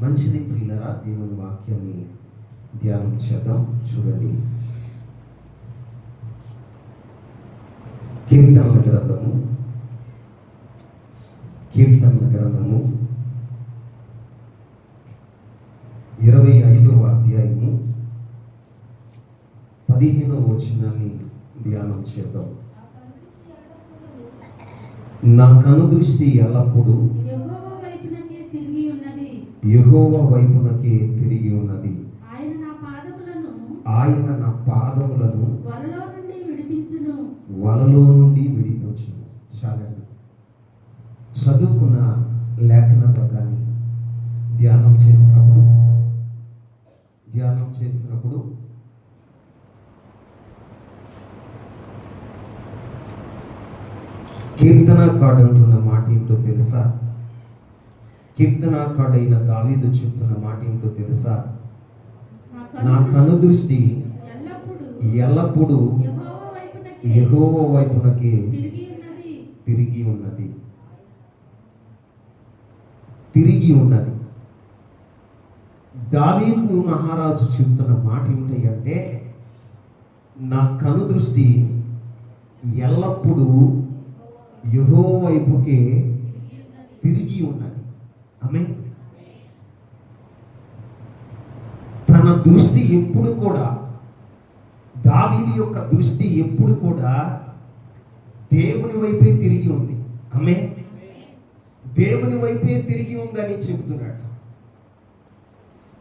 మంచిది ప్రియులారా, దేవుని వాక్యాన్ని ధ్యానం చేద్దాం. చూడండి, కీర్తనల గ్రంథము 25వ అధ్యాయము 15వ వచనాన్ని ధ్యానం చేద్దాం. నా కనుదృష్టి ఎల్లప్పుడూ యెహోవా వైపునకే తిరిగి ఉన్నది. ఆయన నా పాదములను వలలో నుండి విడిపించును. చాలండి. చదువుకున్న లేఖన భాగాన్ని ధ్యానం చేసినప్పుడు కీర్తనకారుడు అంటున్న మాట ఏంటో తెలుసా? కీర్తనకారుడైన దావీదు చెప్తున్న మాట ఏంటో తెలుసా? నా కనుదృష్టి ఎల్లప్పుడూ యెహోవా వైపునకే తిరిగి ఉన్నది. దావీదు మహారాజు చెప్తున్న మాట ఏంటంటే, నా కనుదృష్టి ఎల్లప్పుడూ యెహోవా వైపుకే తిరిగి ఉన్నది. ఆమేన్. తన దృష్టి ఎప్పుడు కూడా, దావీదు యొక్క దృష్టి ఎప్పుడు కూడా దేవుని వైపే తిరిగి ఉంది. ఆమేన్. దేవుని వైపే తిరిగి ఉందని చెబుతున్నాడు.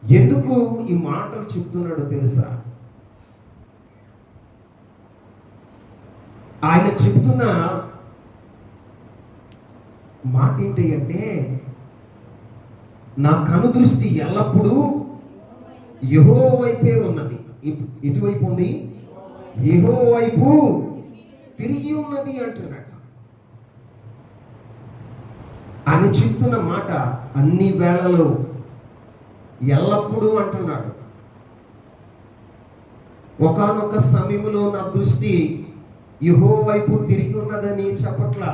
ఎందుకు ఈ మాటలు చెప్తున్నాడో తెలుసా? ఆయన చెబుతున్న మాట ఏంటి అంటే, నా కనుదృష్టి ఎల్లప్పుడూ యెహోవా వైపే ఉన్నది. ఎటువైపు ఉంది? యెహోవా వైపు తిరిగి ఉన్నది అంటున్నాడు. ఆయన చెప్తున్న మాట అన్ని వేళలో ఎల్లప్పుడూ అంటున్నాడు. ఒకానొక సమయంలో నా దృష్టి యెహోవా వైపు తిరిగి ఉన్నదని చెప్పట్ల.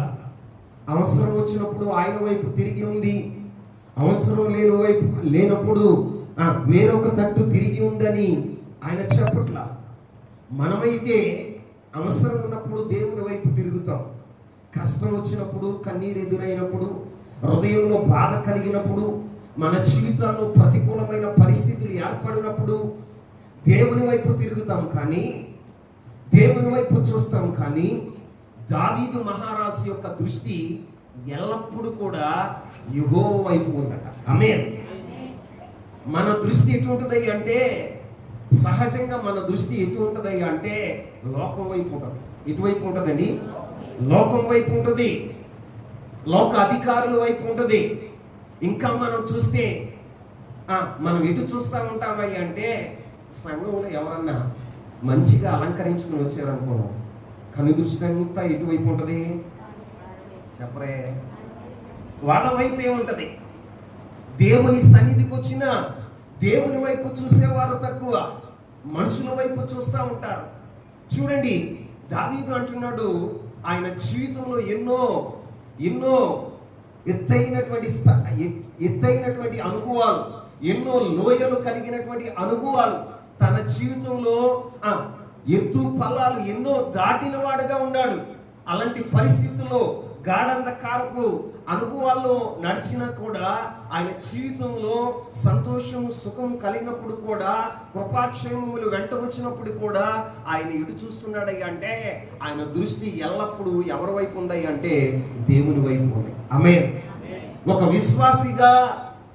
అవసరం వచ్చినప్పుడు ఆయన వైపు తిరిగి ఉంది, అవసరం లేనప్పుడు వేరొక తట్టు తిరిగి ఉందని ఆయన చెప్పట్ల. మనమైతే అవసరం ఉన్నప్పుడు దేవుని వైపు తిరుగుతాం. కష్టం వచ్చినప్పుడు, కన్నీరు ఎదురైనప్పుడు, హృదయంలో బాధ కలిగినప్పుడు, మన జీవితాల్లో ప్రతికూలమైన పరిస్థితులు ఏర్పడినప్పుడు దేవుని వైపు తిరుగుతాం, కానీ దేవుని వైపు చూస్తాం. కానీ దావీదు మహారాజు యొక్క దృష్టి ఎల్లప్పుడూ కూడా యెహోవా వైపు ఉందట. ఆమేన్. మన దృష్టి ఎటు ఉంటుంది అంటే, సహజంగా మన దృష్టి ఎటు ఉంటుంది అంటే లోకం వైపు ఉంటుంది. ఎటువైపు ఉంటుందండి? లోకం వైపు ఉంటుంది, లోక అధికారుల వైపు ఉంటుంది. ఇంకా మనం చూస్తే మనం ఎటు చూస్తూ ఉంటామయ్య అంటే, సంఘంలో ఎవరన్నా మంచిగా అలంకరించుకుని వచ్చారనుకో, కను దృష్టి అంతా ఎటువైపు ఉంటుంది? చెప్పరే, వాళ్ళ వైపు ఏముంటది? దేవుని సన్నిధికి వచ్చిన దేవుని వైపు చూసేవారు తక్కువ, మనుషుల వైపు చూస్తూ ఉంటారు. చూడండి, దావీదు అంటున్నాడు, ఆయన జీవితంలో ఎన్నో ఎత్తైనటువంటి అనుభవాలు, ఎన్నో లోయలు కలిగినటువంటి అనుభవాలు, తన జీవితంలో ఎత్తు పల్లాలు ఎన్నో దాటిన వాడుగా ఉన్నాడు. అలాంటి పరిస్థితుల్లో గాఢంధకారపు అనుభవాల్లో నడిచినా కూడా, ఆయన జీవితంలో సంతోషము సుఖము కలిగినప్పుడు కూడా, కృపాక్షేమములు వెంట వచ్చినప్పుడు కూడా ఆయన ఎటు చూస్తున్నాడయ్య అంటే, ఆయన దృష్టి ఎల్లప్పుడూ ఎవరి వైపు ఉందయ్య అంటే దేవుని వైపు ఉంది. ఆమేన్. ఒక విశ్వాసిగా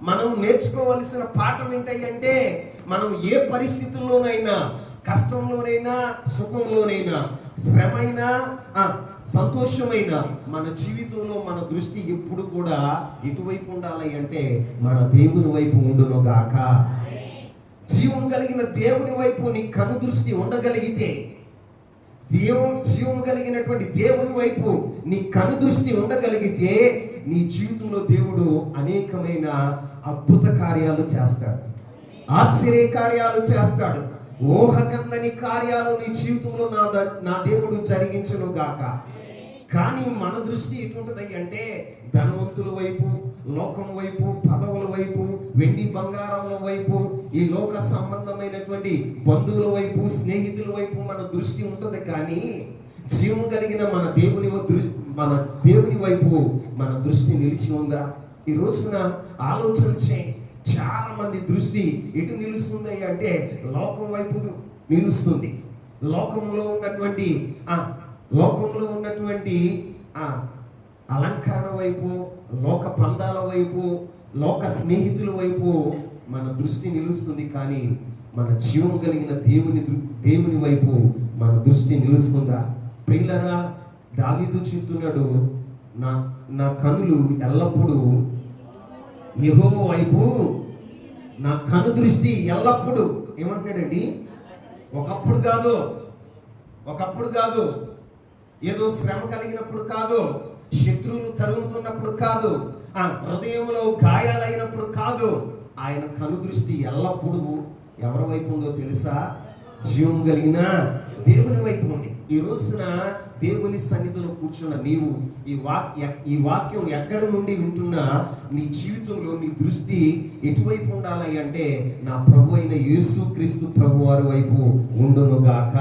మనం నేర్చుకోవలసిన పాఠం ఏంటంటే, మనం ఏ పరిస్థితుల్లోనైనా, కష్టంలోనైనా, సుఖంలోనైనా, శ్రమైనా, సంతోషమైన మన జీవితంలో మన దృష్టి ఎప్పుడు కూడా ఎటువైపు ఉండాలి అంటే మన దేవుని వైపు ఉండును గాక. జీవము కలిగిన దేవుని వైపు నీ కను దృష్టి ఉండగలిగితే, జీవము కలిగినటువంటి దేవుని వైపు నీ కను దృష్టి ఉండగలిగితే, నీ జీవితంలో దేవుడు అనేకమైన అద్భుత కార్యాలు చేస్తాడు, ఆశ్చర్య కార్యాలు చేస్తాడు, ఊహకందని కార్యాలు నీ జీవితంలో నా దేవుడు జరిగించును గాక. కానీ మన దృష్టి ఎటుంటది అంటే ధనవంతుల వైపు, లోకం వైపు, పదవుల వైపు, వెండి బంగారాల వైపు, ఈ లోక సంబంధమైనటువంటి బంధువుల వైపు, స్నేహితుల వైపు మన దృష్టి ఉంటుంది. కానీ జీవము కలిగిన మన దేవుని వైపు మన దృష్టి నిలిచి ఉందా? ఈ రోజున ఆలోచన చేయండి. చాలా మంది దృష్టి ఎటు నిలుస్తుంది అంటే లోకం వైపు నిలుస్తుంది. లోకంలో ఉన్నటువంటి అలంకరణ వైపు, లోక పందాల వైపు, లోక స్నేహితుల వైపు మన దృష్టి నిలుస్తుంది. కానీ మన జీవం కలిగిన దేవుని వైపు మన దృష్టి నిలుస్తుందా? ప్రియులారా, దావీదు చెప్తున్నాడు, నా కనులు ఎల్లప్పుడూ యెహోవా వైపు, నా కను దృష్టి ఎల్లప్పుడూ. ఏమంటున్నాడండి? ఒకప్పుడు కాదు, ఏదో శ్రమ కలిగినప్పుడు కాదు, శత్రువులు తరుగుతున్నప్పుడు కాదు, హృదయంలో గాయాలైనప్పుడు కాదు. ఆయన కను దృష్టి ఎల్లప్పుడూ ఎవరి వైపు ఉందో తెలుసా? జీవం కలిగిన దేవుని వైపు ఉంది. ఈ రోజున దేవుని సన్నిధిలో కూర్చున్న నీవు ఈ వాక్యం ఎక్కడి నుండి వింటున్నా నీ జీవితంలో నీ దృష్టి ఎటువైపు ఉండాలి అంటే నా ప్రభు అయిన యేసుక్రీస్తు ప్రభు వారి వైపు ఉండునుగాక.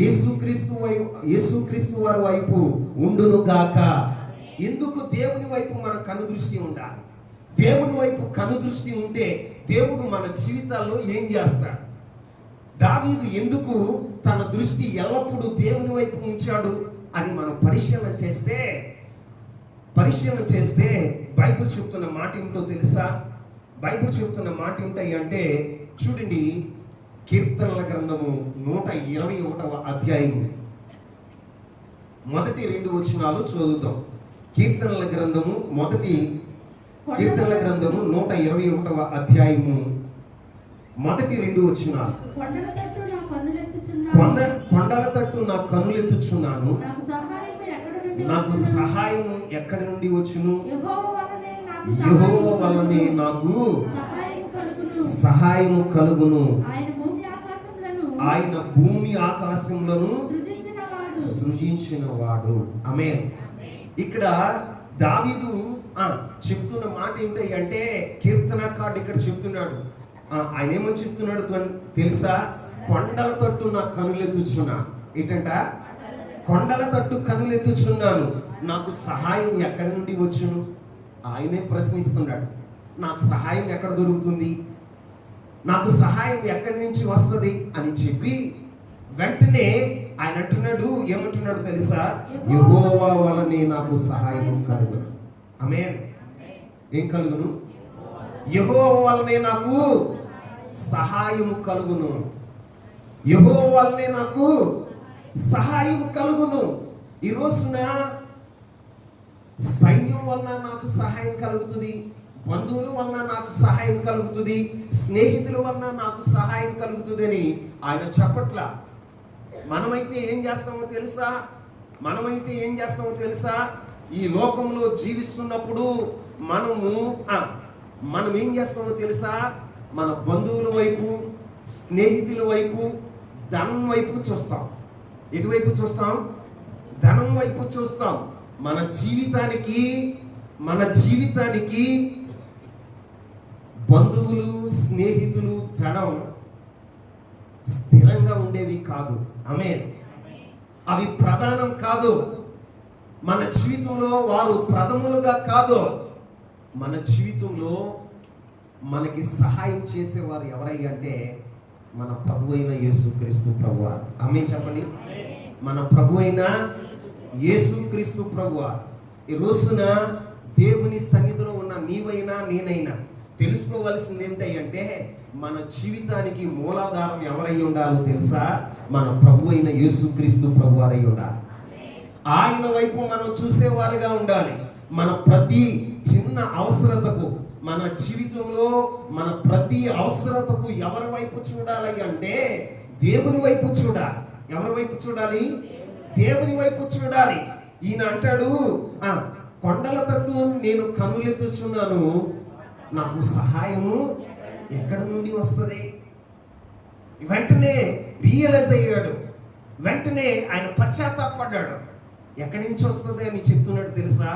యేసుక్రీస్తు వారి వైపు ఉండునుగాక. ఎందుకు దేవుని వైపు మన కను దృష్టి ఉండాలి? దేవుని వైపు కను దృష్టి ఉంటే దేవుడు మన జీవితాల్లో ఏం చేస్తాడు? దావీదు ఎందుకు తన దృష్టి ఎల్లప్పుడూ దేవుని వైపు ఉంచాడు అని మనం పరిశీలన చేస్తే బైబిల్ చెప్తున్న మాట ఏమిటో తెలుసా? బైబిల్ చెప్తున్న మాట ఏంటి అంటే చూడండి, కీర్తనల గ్రంథము 121వ అధ్యాయము మొదటి 2 వచనాలు చదువుతాం. కీర్తనల గ్రంథము 121వ అధ్యాయము మొదటి 2 వచనాలు. కొండల తట్టు నా కన్నులెత్తుచున్నాను, నాకు సహాయము ఎక్కడి నుండి వచ్చును? యెహోవా వలనే నాకు సహాయము కలుగును. ఆయన భూమి ఆకాశములను సృజించినవాడు. ఆమేన్. ఇక్కడ దావీదు చెప్తున్న మాట ఏంటి అంటే, కీర్తనకారుడు ఇక్కడ చెప్తున్నాడు. ఆయన ఏమని చెప్తున్నాడు తెలుసా? కొండల తట్టు నా కనులెత్తుచున్నాను. ఏంటంట? కొండల తట్టు కనులెత్తుచున్నాను, నాకు సహాయం ఎక్కడి నుండి వచ్చును? ఆయనే ప్రశ్నిస్తున్నాడు. నాకు సహాయం ఎక్కడ దొరుకుతుంది? నాకు సహాయం ఎక్కడి నుంచి వస్తుంది అని చెప్పి వెంటనే ఆయన అంటున్నాడు, ఏమంటున్నాడు తెలుసా? యెహోవా వలనే నాకు సహాయం కలుగును. ఆమేన్. ఏం కలుగును? యెహోవా వలనే నాకు సహాయము కలుగును. యెహోవా వలనే నాకు సహాయము కలుగును. ఈ రోజున సైన్యం వలన నాకు సహాయం కలుగుతుంది, బంధువుల వలన నాకు సహాయం కలుగుతుంది, స్నేహితుల వలన నాకు సహాయం కలుగుతుంది అని ఆయన చెప్పట్ల. మనమైతే ఏం చేస్తామో తెలుసా? ఈ లోకంలో జీవిస్తున్నప్పుడు మనం ఏం చేస్తామో తెలుసా? మన బంధువుల వైపు, స్నేహితుల వైపు, ధనం వైపు చూస్తాం. ఎటువైపు చూస్తాం? ధనం వైపు చూస్తాం. మన జీవితానికి బంధువులు, స్నేహితులు, ధనం స్థిరంగా ఉండేవి కాదు. ఆమేన్. అవి ప్రధానం కాదు. మన జీవితంలో వారు ప్రథములుగా కాదు. మన జీవితంలో మనకి సహాయం చేసేవారు ఎవరయ్యా అంటే మన ప్రభు అయిన యేసుక్రీస్తు ప్రభువారు. ఆమేన్ చెప్పండి. మన ప్రభు అయిన యేసుక్రీస్తు ప్రభువారు. ఈ రోజున దేవుని సన్నిధిలో ఉన్న నీవైనా నేనైనా తెలుసుకోవలసింది ఏంటంటే మన జీవితానికి మూలాధారం ఎవరై ఉండాలో తెలుసా? మన ప్రభు అయిన యేసుక్రీస్తు ప్రభువారై ఉండాలి. ఆయన వైపు మనం చూసేవారుగా ఉండాలి. మన ప్రతి చిన్న అవసరతకు, మన జీవితంలో మన ప్రతి అవసరతకు ఎవరి వైపు చూడాలి అంటే దేవుని వైపు చూడాలి. ఎవరి వైపు చూడాలి? దేవుని వైపు చూడాలి. ఈయన అంటాడు, కొండల తట్టు నేను కనులెత్తుచున్నాను, నాకు సహాయము ఎక్కడి నుండి వస్తుంది? వెంటనే రియలైజ్ అయ్యాడు. వెంటనే ఆయన పశ్చాత్తాపడ్డాడు. ఎక్కడి నుంచి వస్తుంది అని చెప్తున్నాడు తెలుసా?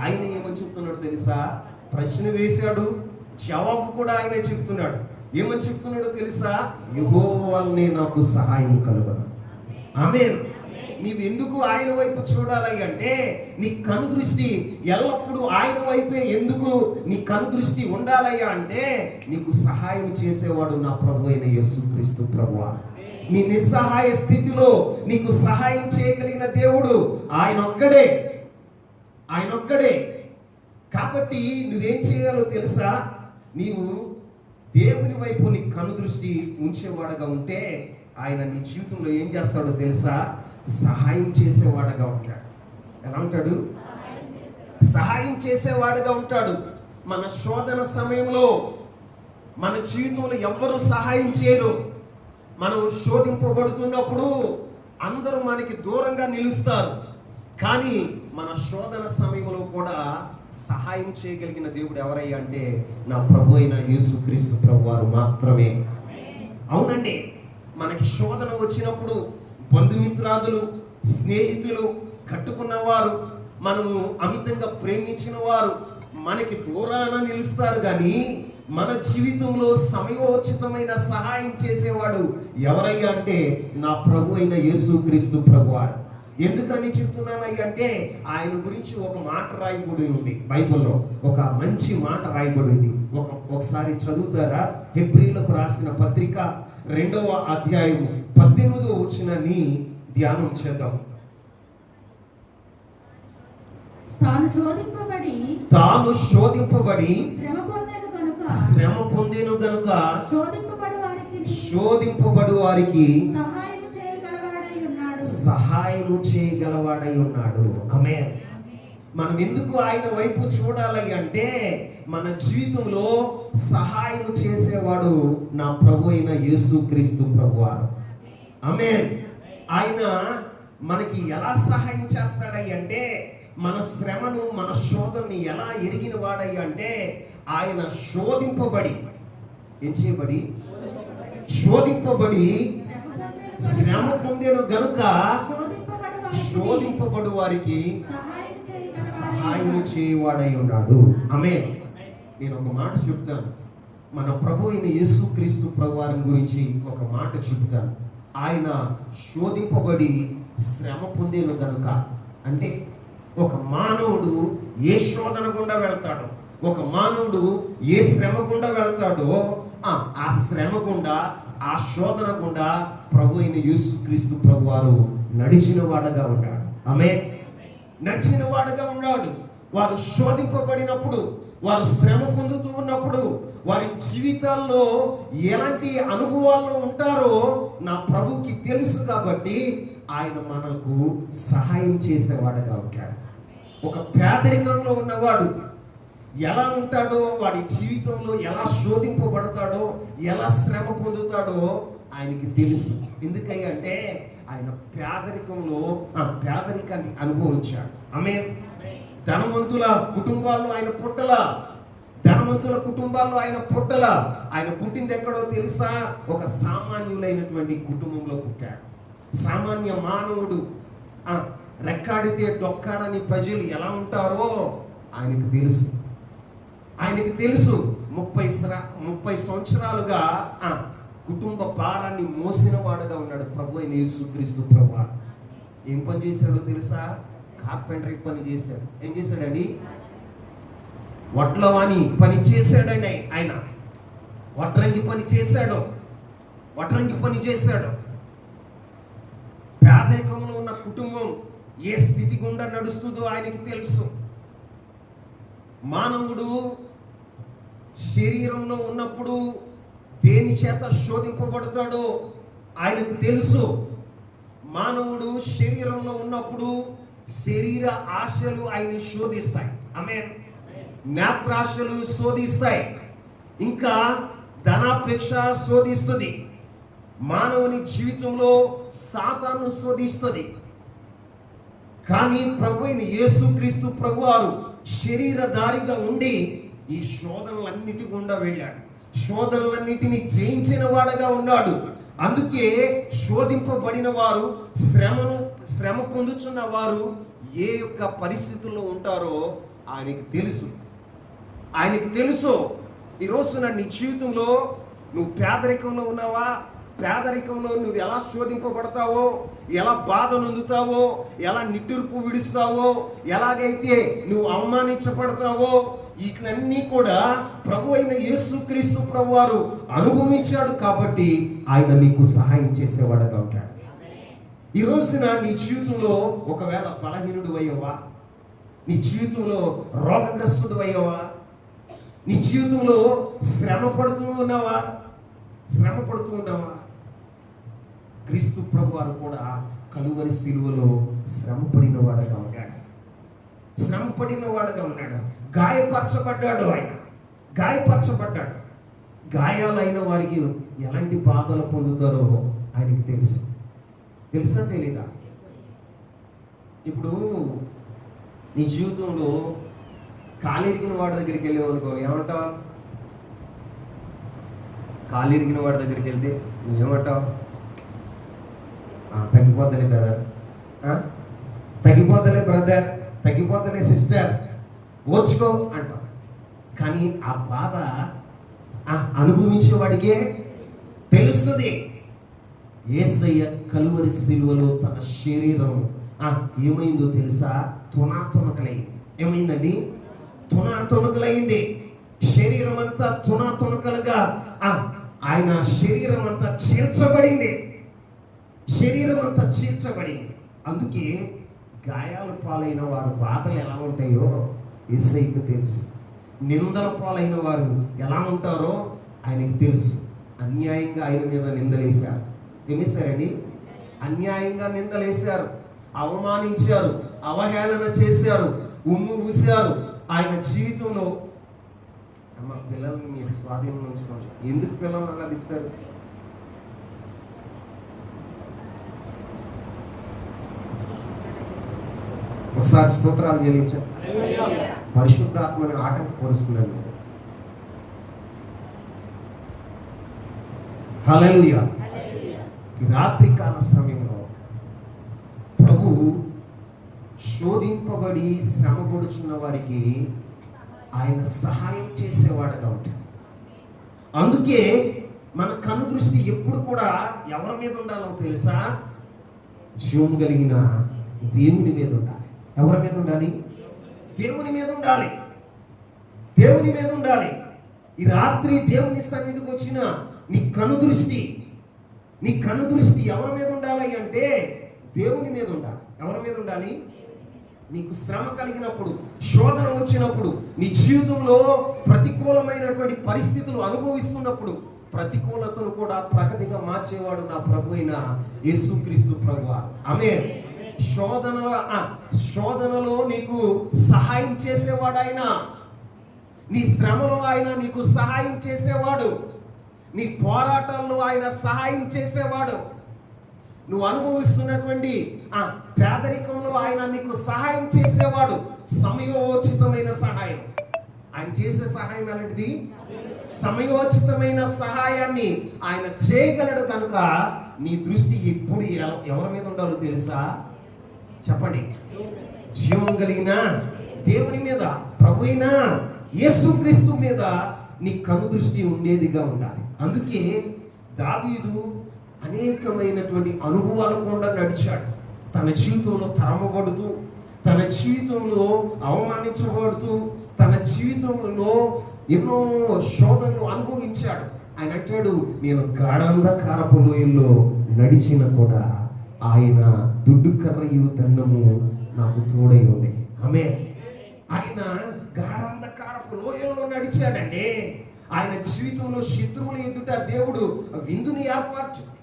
ఆయన ఏమని చెప్తున్నాడు తెలుసా? ప్రశ్న వేశాడు, జవాబు కూడా ఆయనే చెప్తున్నాడు. ఏమని చెప్తున్నాడో తెలుసా? యెహోవా వలనే నాకు సహాయం కలుగును. ఆమేన్. నీవెందుకు ఆయన వైపు చూడాలి అంటే, నీ కను దృష్టి ఎల్లప్పుడూ ఆయన వైపే ఎందుకు నీ కను దృష్టి ఉండాలయ్యా అంటే, నీకు సహాయం చేసేవాడు నా ప్రభు అయిన యేసుక్రీస్తు ప్రభువా. నీ నిస్సహాయ స్థితిలో నీకు సహాయం చేయగలిగిన దేవుడు ఆయన ఒక్కడే, ఆయన ఒక్కడే. కాబట్టి నువ్వేం చేయాలో తెలుసా? నీవు దేవుని వైపు నీ కను దృష్టి ఉంచేవాడుగా ఉంటే ఆయన నీ జీవితంలో ఏం చేస్తాడో తెలుసా? సహాయం చేసేవాడుగా ఉంటాడు. ఎలా ఉంటాడు? సహాయం చేసేవాడుగా ఉంటాడు. మన శోధన సమయంలో మన జీవితంలో ఎవ్వరూ సహాయం చేయరు. మనం శోధింపబడుతున్నప్పుడు అందరూ మనకి దూరంగా నిలుస్తారు. కానీ మన శోధన సమయంలో కూడా సహాయం చేయగలిగిన దేవుడు ఎవరయ్యా అంటే నా ప్రభు అయిన యేసుక్రీస్తు ప్రభు వారు మాత్రమే. అవునండి, మనకి శోధన వచ్చినప్పుడు బంధుమిత్రాదులు, స్నేహితులు, కట్టుకున్నవారు, మనము అమితంగా ప్రేమించిన వారు మనకి దూరాన నిలుస్తారు. కానీ మన జీవితంలో సమయోచితమైన సహాయం చేసేవాడు ఎవరయ్యా అంటే నా ప్రభు అయిన యేసుక్రీస్తు ప్రభువారు. ఎందుకని చెప్తున్నానయ్యా అంటే ఆయన గురించి ఒక మాట రాయబడి ఉంది బైబిల్లో. ఒక మంచి మాట రాయబడి ఉంది. ఒకసారి చదువుతారా? హెబ్రీలకు రాసిన పత్రిక 2వ అధ్యాయము 18వ వచనాన్ని ధ్యానం చేద్దాం. తాను శోధింపబడి శ్రమ పొందెను గనుక శోధింపబడు వారికి సహాయము చేయగలవాడై ఉన్నాడు. ఆమేన్. మనం ఎందుకు ఆయన వైపు చూడాలి అంటే మన జీవితంలో సహాయం చేసేవాడు నా ప్రభు అయిన యేసుక్రీస్తు ప్రభువారు. ఆమేన్. ఆయన మనకి ఎలా సహాయం చేస్తాడయ్య అంటే మన శ్రమను, మన శోధనని ఎలా ఎరిగిన వాడయ్య అంటే ఆయన శోధింపబడి, ఏం చేయబడి? శోధింపబడి శ్రమ పొందేను గనుక శోధింపబడు వారికి సహాయం చేయవాడై ఉన్నాడు. ఆమేన్. నేను ఒక మాట చెప్తాను. మన ప్రభు అయిన యేసుక్రీస్తు ప్రభువారి గురించి ఒక మాట చెప్తాను. ఆయన శోధింపబడి శ్రమ పొందేను గనుక అంటే ఒక మానవుడు ఏ శోధన గుండా వెళ్తాడో, ఒక మానవుడు ఏ శ్రమ గుండా వెళ్తాడో ఆ శ్రమ గుండా, ఆ శోధన గుండా ప్రభు అయిన యేసుక్రీస్తు ప్రభువారు నడిచిన వాడుగా ఉన్నాడు. ఆమేన్. నడిచిన వాడుగా ఉన్నాడు. వారు శోధింపబడినప్పుడు, వారు శ్రమ పొందుతూ ఉన్నప్పుడు వారి జీవితాల్లో ఎలాంటి అనుభవాల్లో ఉంటారో నా ప్రభుకి తెలుసు. కాబట్టి ఆయన మనకు సహాయం చేసేవాడుగా ఉంటాడు. ఒక పేదరికంలో ఉన్నవాడు ఎలా ఉంటాడో, వాడి జీవితంలో ఎలా శోధింపబడతాడో, ఎలా శ్రమ పొందుతాడో ఆయనకి తెలుసు. ఎందుకయ్యా అంటే ఆయన పేదరికాన్ని అనుభవించాడు. ఆమేన్. ధనవంతుల కుటుంబాల్లో ఆయన పుట్టల, ధనవంతుల కుటుంబాల్లో ఆయన పుట్టల. ఆయన పుట్టింది ఎక్కడో తెలుసా? ఒక సామాన్యులైనటువంటి కుటుంబంలో పుట్టాడు. సామాన్య మానవుడు, రెక్కాడితే డొక్కాడని ప్రజలు ఎలా ఉంటారో ఆయనకు తెలుసు. ఆయనకు తెలుసు. 30 సంవత్సరాలుగా కుటుంబ భారాన్ని మోసిన వాడుగా ఉన్నాడు ప్రభు అయిన యేసుక్రీస్తు ప్రభువు. ఏం పని చేశాడో తెలుసా? కార్పెంటరీ పని చేశాడు. ఏం చేశాడండి? వడ్లవాని పని చేశాడండి. ఆయన వడ్రంగి పని చేశాడు. వడ్రంగి పని చేశాడు. పేదరికంలో ఉన్న కుటుంబం ఏ స్థితి గుండా నడుస్తుందో ఆయనకి తెలుసు. మానవుడు శరీరంలో ఉన్నప్పుడు దేని చేత శోధింపబడతాడో ఆయనకు తెలుసు. మానవుడు శరీరంలో ఉన్నప్పుడు శరీర ఆశలు ఆయన్ని శోధిస్తాయి. ఆమేన్. నేత్రాశలు శోధిస్తాయి. ఇంకా ధనాపేక్ష శోధిస్తుంది. మానవుని జీవితంలో సాతాను శోధిస్తుంది. కానీ ప్రభు అయిన యేసుక్రీస్తు ప్రభువారు శరీరధారిగా ఉండి ఈ శోధనలన్నిటి గుండా వెళ్ళాడు. శోధనలన్నిటిని జయించిన వాడుగా ఉన్నాడు. అందుకే శోధింపబడిన వారు, శ్రమ పొందుతున్న వారు ఏ యొక్క పరిస్థితుల్లో ఉంటారో ఆయనకి తెలుసు. ఆయనకి తెలుసు. ఈ రోజున నీ జీవితంలో నువ్వు పేదరికంలో ఉన్నావా? పేదరికంలో నువ్వు ఎలా శోధింపబడతావో, ఎలా బాధ నొందుతావో, ఎలా నిట్టూర్పు విడుస్తావో, ఎలాగైతే నువ్వు అవమానించబడతావో, వీటిలన్నీ కూడా ప్రభు అయిన యేసుక్రీస్తు ప్రభు వారు అనుభవించాడు. కాబట్టి ఆయన నీకు సహాయం చేసేవాడుగా ఉంటాడు. ఈ రోజున నీ జీవితంలో ఒకవేళ బలహీనుడు అయ్యావా, నీ జీవితంలో రోగగ్రస్తుడు అయ్యావా, నీ జీవితంలో శ్రమ పడుతూ ఉన్నావా, క్రీస్తు ప్రభు వారు కూడా కలువరి సిలువలో శ్రమ పడిన వాడుగా ఉన్నాడు. గాయపరచబడ్డాడు. గాయపరచబడ్డాడు. గాయాలైన వారికి ఎలాంటి బాధలు పొందుతారో ఆయనకి తెలుసా తెలీదా? ఇప్పుడు నీ జీవితంలో కాలిరిగిన వాడి దగ్గరికి వెళ్ళావనుకో, ఏమంటావు? కాలిరిగిన వాడి దగ్గరికి వెళ్తే నువ్వేమంటావు? తగ్గిపోతలే బ్రదర్, తగ్గిపోతలే సిస్టర్, ఓర్చుకో అంటాం. కానీ ఆ బాధ అనుభవించేవాడికే తెలుస్తుంది. యేసయ్య కలువరి సిలువలో తన శరీరం ఏమైందో తెలుసా? తునాతునకలైంది. ఏమైందండి? తునాతునకలైంది. శరీరం అంతా తునాతునకలుగా ఆయన శరీరం అంతా చీల్చబడింది. అందుకే గాయాల పాలైన వారు బాధలు ఎలా ఉంటాయో యేసయ్యకు తెలుసు. నిందల పాలైన వారు ఎలా ఉంటారో ఆయనకు తెలుసు. అన్యాయంగా ఆయన మీద నిందలేశారు. ఏమేశారండి? అన్యాయంగా నిందలేశారు, అవమానించారు, అవహేళన చేశారు, ఉమ్ము ఊశారు. ఆయన జీవితంలో పిల్లల్ని మీరు స్వాధీనంలో ఉంచుకోవచ్చు. ఎందుకు పిల్లలు అలా దిక్కుతారు? ఒకసారి స్తోత్రాలు చెల్లించారు. పరిశుద్ధాత్మని ఆటంకపరుస్తున్నాను. హల్లెలూయా. రాత్రికాల సమయంలో ప్రభు శోధింపబడి శ్రమ పడుచున్న వారికి ఆయన సహాయం చేసేవాడుగా ఉంటాడు. అందుకే మన కన్ను దృష్టి ఎప్పుడు కూడా ఎవరి మీద ఉండాలో తెలుసా? జీవము కలిగిన దేవుని మీద ఉండాలి. ఎవరి మీద ఉండాలి? దేవుని మీద ఉండాలి. ఈ రాత్రి దేవుని సన్నిధికి వచ్చిన నీ కన్ను దృష్టి ఎవరి మీద ఉండాలి అంటే దేవుని మీద ఉండాలి. ఎవరి మీద ఉండాలి? నీకు శ్రమ కలిగినప్పుడు, శోధన వచ్చినప్పుడు, నీ జీవితంలో ప్రతికూలమైనటువంటి పరిస్థితులు అనుభవిస్తున్నప్పుడు ప్రతికూలతను కూడా ప్రగతిగా మార్చేవాడు నా ప్రభు అయిన యేసుక్రీస్తు ప్రభువు. ఆమేన్. శోధనలో నీకు సహాయం చేసేవాడు ఆయన. నీ శ్రమలో ఆయన నీకు సహాయం చేసేవాడు. నీ పోరాటాల్లో ఆయన సహాయం చేసేవాడు. నువ్వు అనుభవిస్తున్నటువంటి పేదరికంలో ఆయన నీకు సహాయం చేసేవాడు. సమయోచితమైన సహాయం. ఆయన చేసే సహాయం అలాంటిది. సమయోచితమైన సహాయాన్ని ఆయన చేయగలడు. కనుక నీ దృష్టి ఎప్పుడు ఎవరి మీద ఉండాలో తెలుసా? చెప్పండి. జీవం కలిగిన దేవుని మీద, ప్రభు అయిన యేసుక్రీస్తు మీద నీ కను దృష్టి ఉండేదిగా ఉండాలి. అందుకే దావీదు అనేకమైనటువంటి అనుభవాలు కూడా నడిచాడు. తన జీవితంలో తరమబడుతూ, తన జీవితంలో అవమానించబడుతూ, తన జీవితంలో ఎన్నో శోధనలు అనుభవించాడు. ఆయన అంటాడు, నేను గాఢాంధకారపు లోయల్లో నడిచిన కూడా ఆయన దుడ్డు కర్రయు దండము నాకు తోడై ఉండే. ఆమేన్. ఆయన గాఢాంధకారపు లోయల్లో నడిచాడండి. ఆయన జీవితంలో శత్రువుల ఎదుట దేవుడు విందుని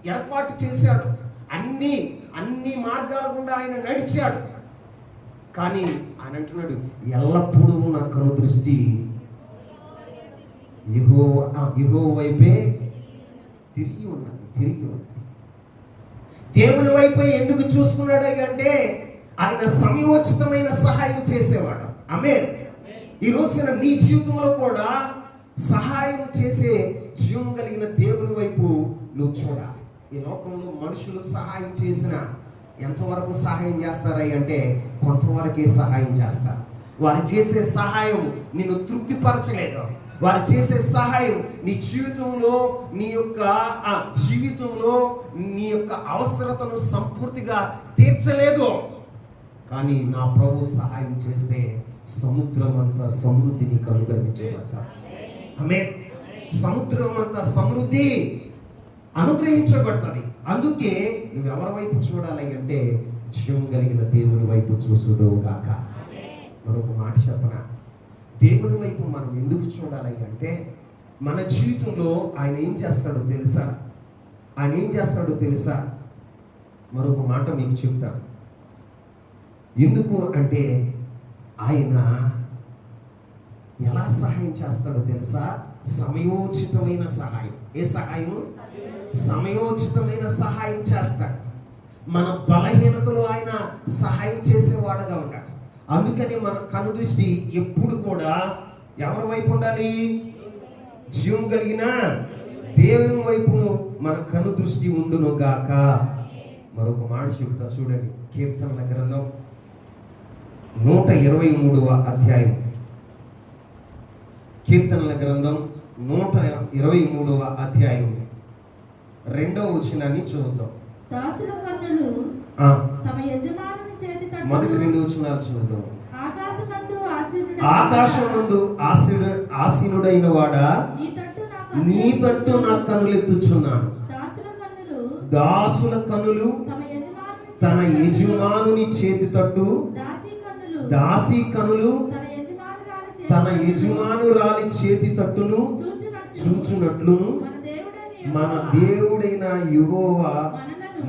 ఏర్పాటు చేశాడు. అన్ని మార్గాల గుండా ఆయన నడిచాడు. కానీ ఆయన అంటున్నాడు, ఎల్లప్పుడూ నా కను దృష్టి యెహోవా వైపే తిరిగి ఉన్నది. దేవుని వైపే ఎందుకు చూస్తున్నాడు అంటే ఆయన సమయోచితమైన సహాయం చేసేవాడు. ఆమేన్. ఈ రోజున నీ జీవితంలో కూడా సహాయం చేసే జీవం కలిగిన దేవుని వైపు నువ్వు చూడాలి. ఈ లోకంలో మనుషులు సహాయం చేసిన ఎంతవరకు సహాయం చేస్తారై అంటే కొంతవరకే సహాయం చేస్తారు. వారు చేసే సహాయం నిన్ను తృప్తిపరచలేదు. వారు చేసే సహాయం నీ జీవితంలో నీ యొక్క అవసరతను సంపూర్తిగా తీర్చలేదు. కానీ నా ప్రభు సహాయం చేస్తే సముద్రం అంతా సమృద్ధిని కలుగరించబడ్డ. ఆమేన్. సముద్రం అంతా సమృద్ధి అనుగ్రహించబడుతుంది. అందుకే నువ్వు ఎవరి వైపు చూడాలి అంటే జీవం కలిగిన దేవుని వైపు చూసుదువుగాక. మరొక మాట చెప్పనా, దేవుని వైపు మనం ఎందుకు చూడాలి అంటే మన జీవితంలో ఆయన ఏం చేస్తాడో తెలుసా? మరొక మాట మీకు చెప్తాను. ఎందుకు అంటే ఆయన ఎలా సహాయం చేస్తాడో తెలుసా? సమయోచితమైన సహాయం. ఏ సహాయం? సమయోచితమైన సహాయం చేస్తాడు. మన బలహీనతలో ఆయన సహాయం చేసేవాడుగా ఉన్నాడు. అందుకని మన కనుదృష్టి ఎప్పుడు కూడా ఎవరి వైపు ఉండాలి? జీవం కలిగిన దేవుని వైపు మన కనుదృష్టి ఉండును గాక. మరొక మాట చెబుతా చూడండి. కీర్తనల గ్రంథం 123వ అధ్యాయం. కీర్తనల గ్రంథం 123వ అధ్యాయం 2వ వచనాన్ని చూద్దాం. దాసుల కన్నులు తమ యజమానుని చేతి తట్టు. మొదటి 2 వచనాలు చూద్దాం. ఆకాశమందు ఆసీనుడైన వాడా, నీ తట్టు నా కన్నులెత్తుచున్నాను. దాసుల కన్నులు తన యజమానుని చేతి తట్టు, దాసి కన్నులు తన యజమానురాలి చేతి తట్టును చూచునట్లును మన దేవుడైన యెహోవా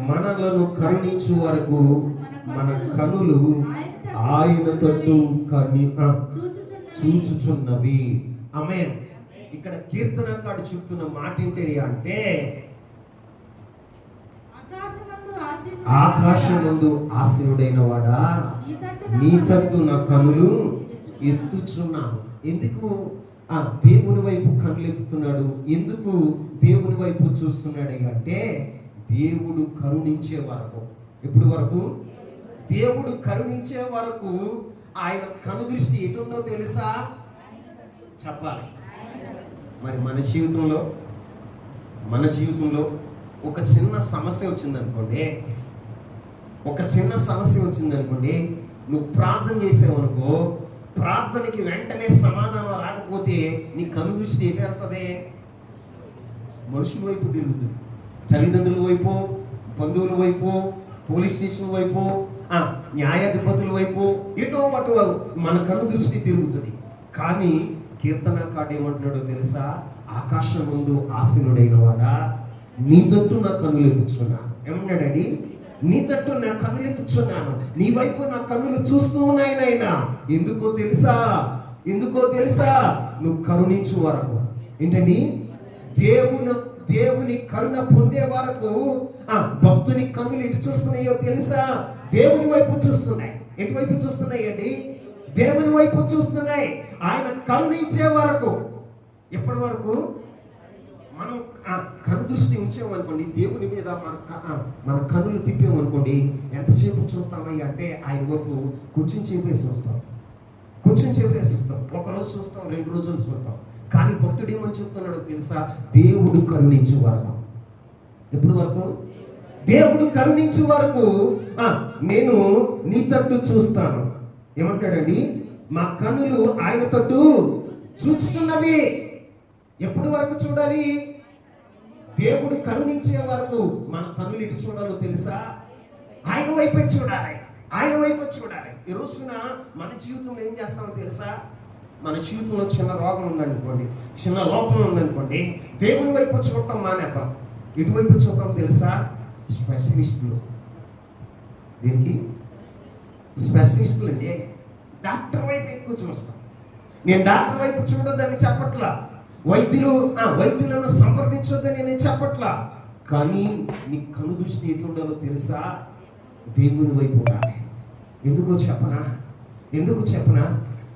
మనలను కరుణించు వరకు మన కనులు ఆయన తట్టు చూచుచున్నవి. ఆమేన్. ఇక్కడ కీర్తనకారుడు చెప్తున్న మాట ఏంటి అంటే, ఆకాశమందు ఆసీనుడైన వాడా, నీ తట్టు నా కనులు ఎత్తుచున్నాను. ఎందుకు దేవుని వైపు కనులు ఎత్తుతున్నాడు? ఎందుకు దేవుని వైపు చూస్తున్నాడు అంటే, దేవుడు కరుణించే వరకు. ఎప్పుడు వరకు? దేవుడు కరుణించే వరకు ఆయన కనుదృష్టి ఎటుందో తెలుసా? చెప్పాలి. మరి మన జీవితంలో ఒక చిన్న సమస్య వచ్చిందనుకోండి, నువ్వు ప్రార్థన చేసావనుకో, ప్రార్థనకి వెంటనే సమాధానం రాకపోతే నీ కనుదృష్టి ఎటు వెళ్తుంది? మనుషుల వైపు తిరుగుతుంది. తల్లిదండ్రుల వైపు, బంధువుల వైపు, పోలీస్ స్టేషన్ వైపు, న్యాయాధిపతుల వైపు, ఎటో అటు మన కనుదృష్టి తిరుగుతుంది. కానీ కీర్తనకారుడు ఏమంటున్నాడో తెలుసా? ఆకాశం ముందు ఆసీనుడైన వాడా, నీ తట్టు నా కన్నులు ఎత్తుచున్నాను. ఏమన్నాడండి? నీ తట్టు నా కన్నులు ఎత్తుచున్నాను, నీ వైపు నా కన్నులు చూస్తూ ఉన్నాయి నాయనా. ఎందుకో తెలుసా? నువ్వు కరుణించు వరకు. ఏంటండి? దేవుని కరుణ పొందే వరకు భక్తుని కన్నులు ఎటు చూస్తున్నాయో తెలుసా? దేవుని వైపు చూస్తున్నాయి. ఎటువైపు చూస్తున్నాయి అండి? దేవుని వైపు చూస్తున్నాయి. ఆయన కరుణించే వరకు. ఎప్పటి వరకు? మనం కనుదృష్టి ఉంచామనుకోండి, దేవుని మీద మన కన్నులు తిప్పామనుకోండి, ఎంతసేపు చూస్తామయ్యా అంటే ఆయన వరకు కూర్చుని చేపేసి వస్తాం. ఒకరోజు చూస్తాం, 2 రోజులు చూస్తాం. కానీ భక్తుడు ఏమని చెప్తున్నాడో తెలుసా? దేవుడు కరుణించే వరకు. ఎప్పుడు వరకు? దేవుడు కరుణించే వరకు నేను నీ తట్టు చూస్తాను. ఏమంటాడండి? మా కన్నులు ఆయన తట్టు చూస్తున్నవి. ఎప్పుడు వరకు చూడాలి? దేవుడు కరుణించే వరకు. మన కన్నులు ఎటు చూడాలో తెలుసా? ఆయన వైపే చూడాలి. ఈ రోజున మన జీవితంలో ఏం చేస్తామో తెలుసా? మన జీవితంలో చిన్న రోగం ఉందనుకోండి, చిన్న లోపం ఉందనుకోండి, దేవుని వైపు చూడటం మానేద్దాం. ఎటువైపు చూడటం తెలుసా? స్పెషలిస్టులు. దేనికి? స్పెషలిస్టులు అంటే డాక్టర్ వైపు ఎక్కువ చూస్తాం. నేను డాక్టర్ వైపు చూడొద్దని చెప్పట్లా, వైద్యులను సంప్రదించొద్దని నేను చెప్పట్లా. కానీ నీ కనుదృష్టి ఎటు ఉండాలో తెలుసా? దేవుని వైపు ఉండాలి. ఎందుకో చెప్పనా?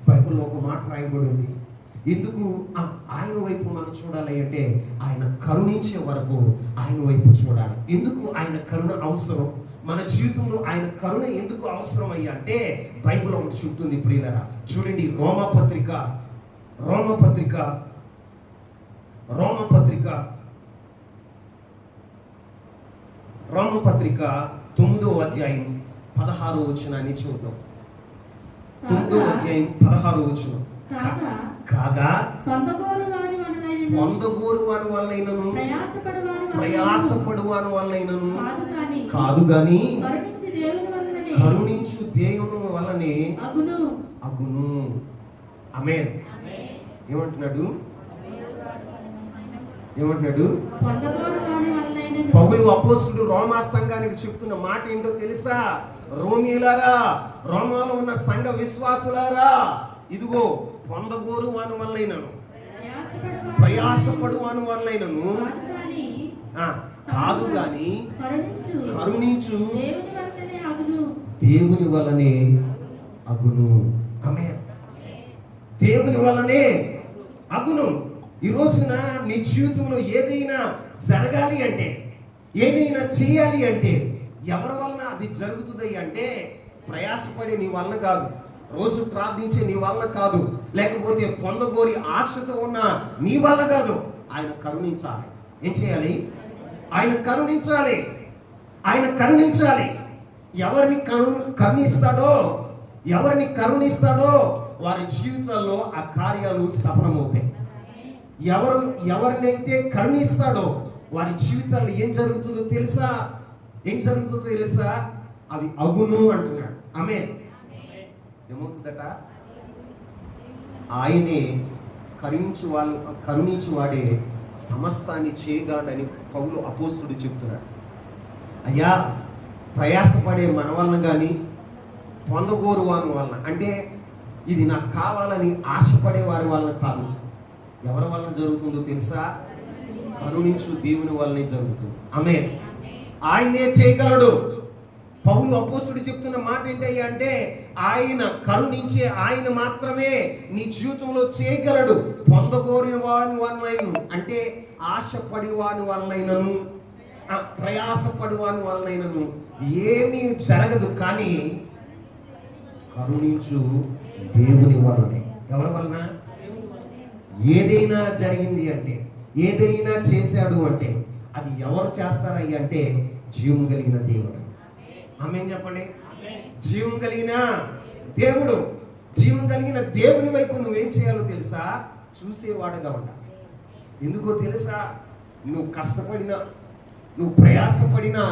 బైబిల్లో ఒక మాట రాయబడి ఉంది. ఎందుకు ఆయన వైపు మనం చూడాలి అంటే, ఆయన కరుణించే వరకు ఆయన వైపు చూడాలి. ఎందుకు ఆయన కరుణ అవసరం? మన జీవితంలో ఆయన కరుణ ఎందుకు అవసరం అయ్యా అంటే బైబిల్ ఒకటి చెప్తుంది ప్రియులరా. చూడండి, రోమపత్రిక 9వ అధ్యాయం 16వ వచనాన్ని చూద్దాం. 9వ అధ్యాయం 16వ వచనం. కాగా పొందగోరు వారి వలనైనను ప్రయాసపడు వారి వలనైనను కాదు గాని కరుణించు దేవుని వలనే అగును. ఆమేన్. ఏమంటున్నాడు? పౌలు అపోస్తలుడు రోమా సంఘానికి చెప్తున్న మాట ఏంటో తెలుసా? రోమీయులారా, రోమాలో ఉన్న సంఘ విశ్వాసులారా, ఇదిగో పొందగోరు వాని వలనైనను ప్రయాసపడు వాని వలనైనను కాదు గాని కరుణించు దేవుని వలనే అగును. ఆమేన్. దేవుని వలనే అగును. ఈ రోజున నీ జీవితంలో ఏదైనా జరగాలి అంటే, ఏదైనా చేయాలి అంటే ఎవరి వలన అది జరుగుతుంది అంటే ప్రయాసపడే నీ వలన కాదు, రోజు ప్రార్థించే నీ వలన కాదు, లేకపోతే పొందగోరి ఆశతో ఉన్న నీ వల్ల కాదు. ఆయన కరుణించాలి. ఏం చేయాలి? ఆయన కరుణించాలి. ఎవరిని కరుణిస్తాడో వారి జీవితాల్లో ఆ కార్యాలు సఫలమవుతాయి. ఎవరినైతే కరుణిస్తాడో వారి జీవితాల్లో ఏం జరుగుతుందో తెలుసా? అవి అగును అంటున్నాడు. ఆమేన్. ఏమవుతుందట? ఆయనే కరుణించువాడే సమస్తాన్ని చేయగాడని పౌలు అపోస్తలుడు చెప్తున్నాడు. అయ్యా, ప్రయాసపడే మన వలన కానీ పొందగోరు వారి వలన, అంటే ఇది నాకు కావాలని ఆశపడే వారి వలన కాదు. ఎవరి వలన జరుగుతుందో తెలుసా? కరుణించు దేవుని వల్లనే జరుగుతుంది. ఆమేన్. ఆయనే చేయగలడు. పౌలు అపోస్తలుడు చెప్తున్న మాట ఏంటయ్యా అంటే ఆయన కరుణించే ఆయన మాత్రమే నీ జీవితంలో చేయగలడు. పొందగోరిన వాని వలనైనను, అంటే ఆశపడి వాని వలనైనను ప్రయాసపడి వాని వలనైనను ఏమీ జరగదు. కానీ కరుణించు దేవుని వలనే. ఎవరి వలన? ఏదైనా జరిగింది అంటే, ఏదైనా చేశాడు అంటే అది ఎవరు చేస్తారయ్యా అంటే జీవం కలిగిన దేవుడు. ఆమేన్ చెప్పండి. జీవం కలిగిన దేవుడు. జీవం కలిగిన దేవుని వైపు నువ్వేం చేయాలో తెలుసా? చూసేవాడుగా ఉండాలి. ఎందుకో తెలుసా? నువ్వు కష్టపడినా, నువ్వు ప్రయాసపడినా,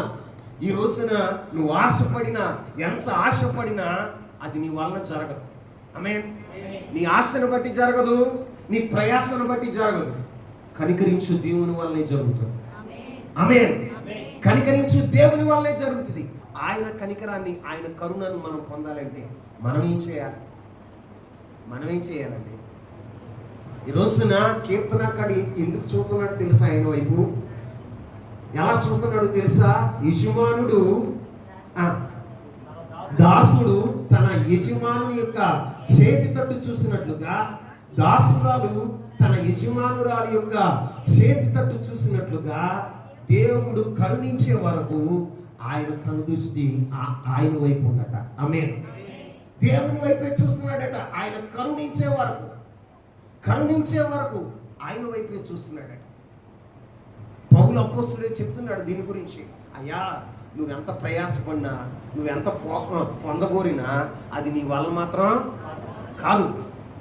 ఈ రోజున నువ్వు ఆశపడినా, ఎంత ఆశపడినా అది నీ వలన జరగదు. ఆమేన్. నీ ఆశను బట్టి జరగదు, నీ ప్రయాసను బట్టి జరగదు. కనికరించు దేవుని వల్లనే జరుగుతుంది. ఆమేన్. కనికరించు దేవుని వల్లనే జరుగుతుంది. ఆయన కనికరాన్ని, ఆయన కరుణను మనం పొందాలంటే మనం ఏం చేయాలంటే ఈ రోజున కీర్తనకాడి ఎందుకు చూస్తున్నాడు తెలుసా? ఆయన వైపు ఎలా చూస్తున్నాడు తెలుసా? యజమానుడు దాసుడు తన యజమానుని యొక్క చేతి తట్టు చూసినట్లుగా, దాసురాలు తన యజమానురాలి యొక్క చేతి తట్టు చూసినట్లుగా దేవుడు కరుణించే వరకు ఆయన కనుదృష్టి ఆయన వైపు ఉండట. ఆమేన్. దేవుని వైపే చూస్తున్నాడట. ఆయన కరుణించే వరకు ఆయన వైపే చూస్తున్నాడట. పౌలు అపోస్తలుడు చెప్తున్నాడు దీని గురించి. అయ్యా, నువ్వెంత ప్రయాసపడినా, నువ్వెంత పొందగోరినా అది నీ వల్ల మాత్రం కాదు.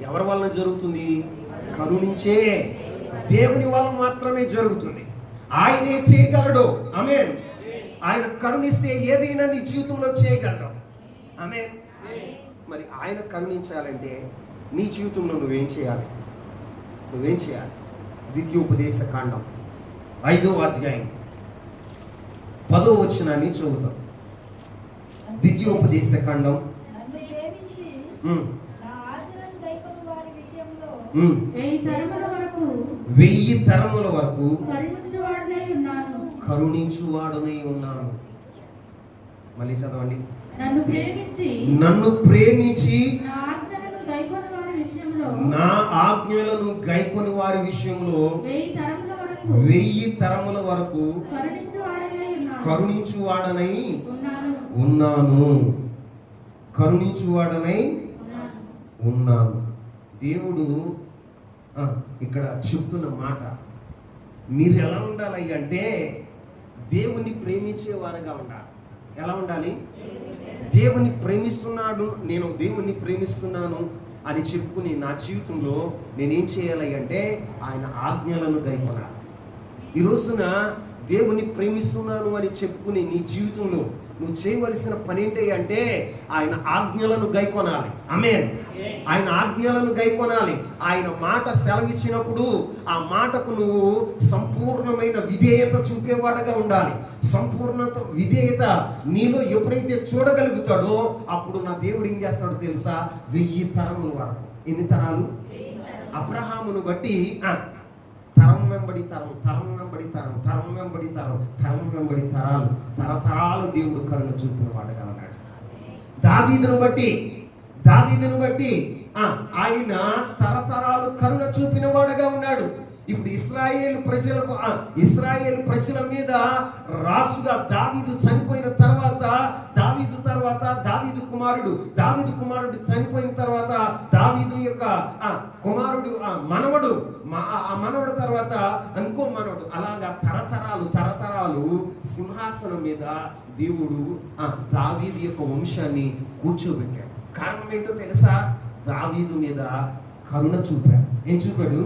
ఎవరి వలన జరుగుతుంది? కరుణించే దేవుని వల్ల మాత్రమే జరుగుతుంది. ఆయనే చేయగలడు. ఆమేన్. ఆయన కరుణిస్తే ఏదైనా నీ జీవితంలో చేయగలడు. ఆమేన్. మరి ఆయన కరుణించాలంటే నీ జీవితంలో నువ్వేం చేయాలి? ద్వితీయోపదేశ కాండం 5వ అధ్యాయం 10వ వచనాన్ని చదువుతాం. ద్వితీయోపదేశ కాండం 1000 తరముల వరకు కరుణించువాడనై ఉన్నాను. మళ్ళీ చదవండి. నన్ను ప్రేమించి నా ఆజ్ఞలను గైకొని వారి విషయంలో 1000 తరముల వరకు కరుణించువాడనై ఉన్నాను, కరుణించువాడనై ఉన్నాను. దేవుడు ఇక్కడ చెప్తున్న మాట, మీరు ఎలా ఉండాలి అంటే దేవుని ప్రేమించేవారుగా ఉండాలి. ఎలా ఉండాలి? దేవుని ప్రేమిస్తున్నాడు, నేను దేవుని ప్రేమిస్తున్నాను అని చెప్పుకుని నా జీవితంలో నేనేం చేయాలి అంటే ఆయన ఆజ్ఞలను గైకొనాలి. ఈ రోజున దేవుని ప్రేమిస్తున్నాను అని చెప్పుకుని నీ జీవితంలో నువ్వు చేయవలసిన పని ఏంటి అంటే ఆయన ఆజ్ఞలను గైకొనాలి. ఆమేన్. ఆయన ఆజ్ఞలను గైకొనాలి. ఆయన మాట సెలవిచ్చినప్పుడు ఆ మాటకు నువ్వు సంపూర్ణమైన విధేయత చూపేవాడుగా ఉండాలి. సంపూర్ణత విధేయత నీలో ఎప్పుడైతే చూడగలుగుతాడో అప్పుడు నా దేవుడు ఏం చేస్తాడో తెలుసా? 1000 తరముల వరకు. ఎన్ని తరాలు? అబ్రహామును బట్టి తరం వెంబడి తరం, తరం వెంబడి తరం, తరం వెంబడి తరం, తరం వెంబడి తరాలు, తరతరాలు దేవుడు కరుణ చూపిన వాడుగా ఉన్నాడు. దావీదును బట్టి ఆయన తరతరాలు కరుణ చూపిన వాడుగా ఉన్నాడు. ఇప్పుడు ఇశ్రాయేలు ప్రజల మీద రాజుగా దావీదు చనిపోయిన తర్వాత దావీదు కుమారుడు చనిపోయిన తర్వాత దావీదు యొక్క కుమారుడు మనవడు తర్వాత ఇంకో మనవడు, అలాగా తరతరాలు సింహాసనం మీద దేవుడు దావీదు యొక్క వంశాన్ని కూర్చోబెట్టాడు. కారణం ఏంటో తెలుసా? దావీదు మీద కరుణ చూపాడు. ఏం చూపాడు?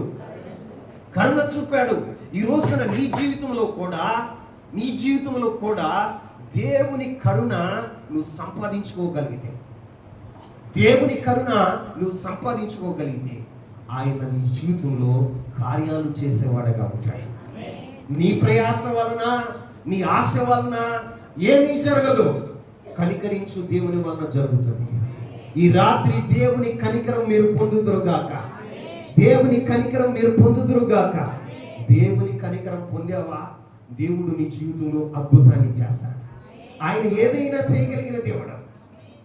కరుణ చూపాడు. ఈ రోజున నీ జీవితంలో కూడా దేవుని కరుణ నువ్వు సంపాదించుకోగలిగితే ఆయన నీ జీవితంలో కార్యాలు చేసేవాడుగా ఉంటాడు. నీ ప్రయాస వలన, నీ ఆశ వలన ఏమీ జరగదు. కనికరించు దేవుని వలన జరుగుతుంది. ఈ రాత్రి దేవుని కనికరం మీరు పొందుదురుగాక. దేవుని కనికరం మీరు పొందుదురుగాక. దేవుని కనికరం పొందావా? దేవుడు నీ జీవితంలో అద్భుతాన్ని చేస్తాడు. ఆయన ఏదైనా చేయగలిగిన దేవుడు.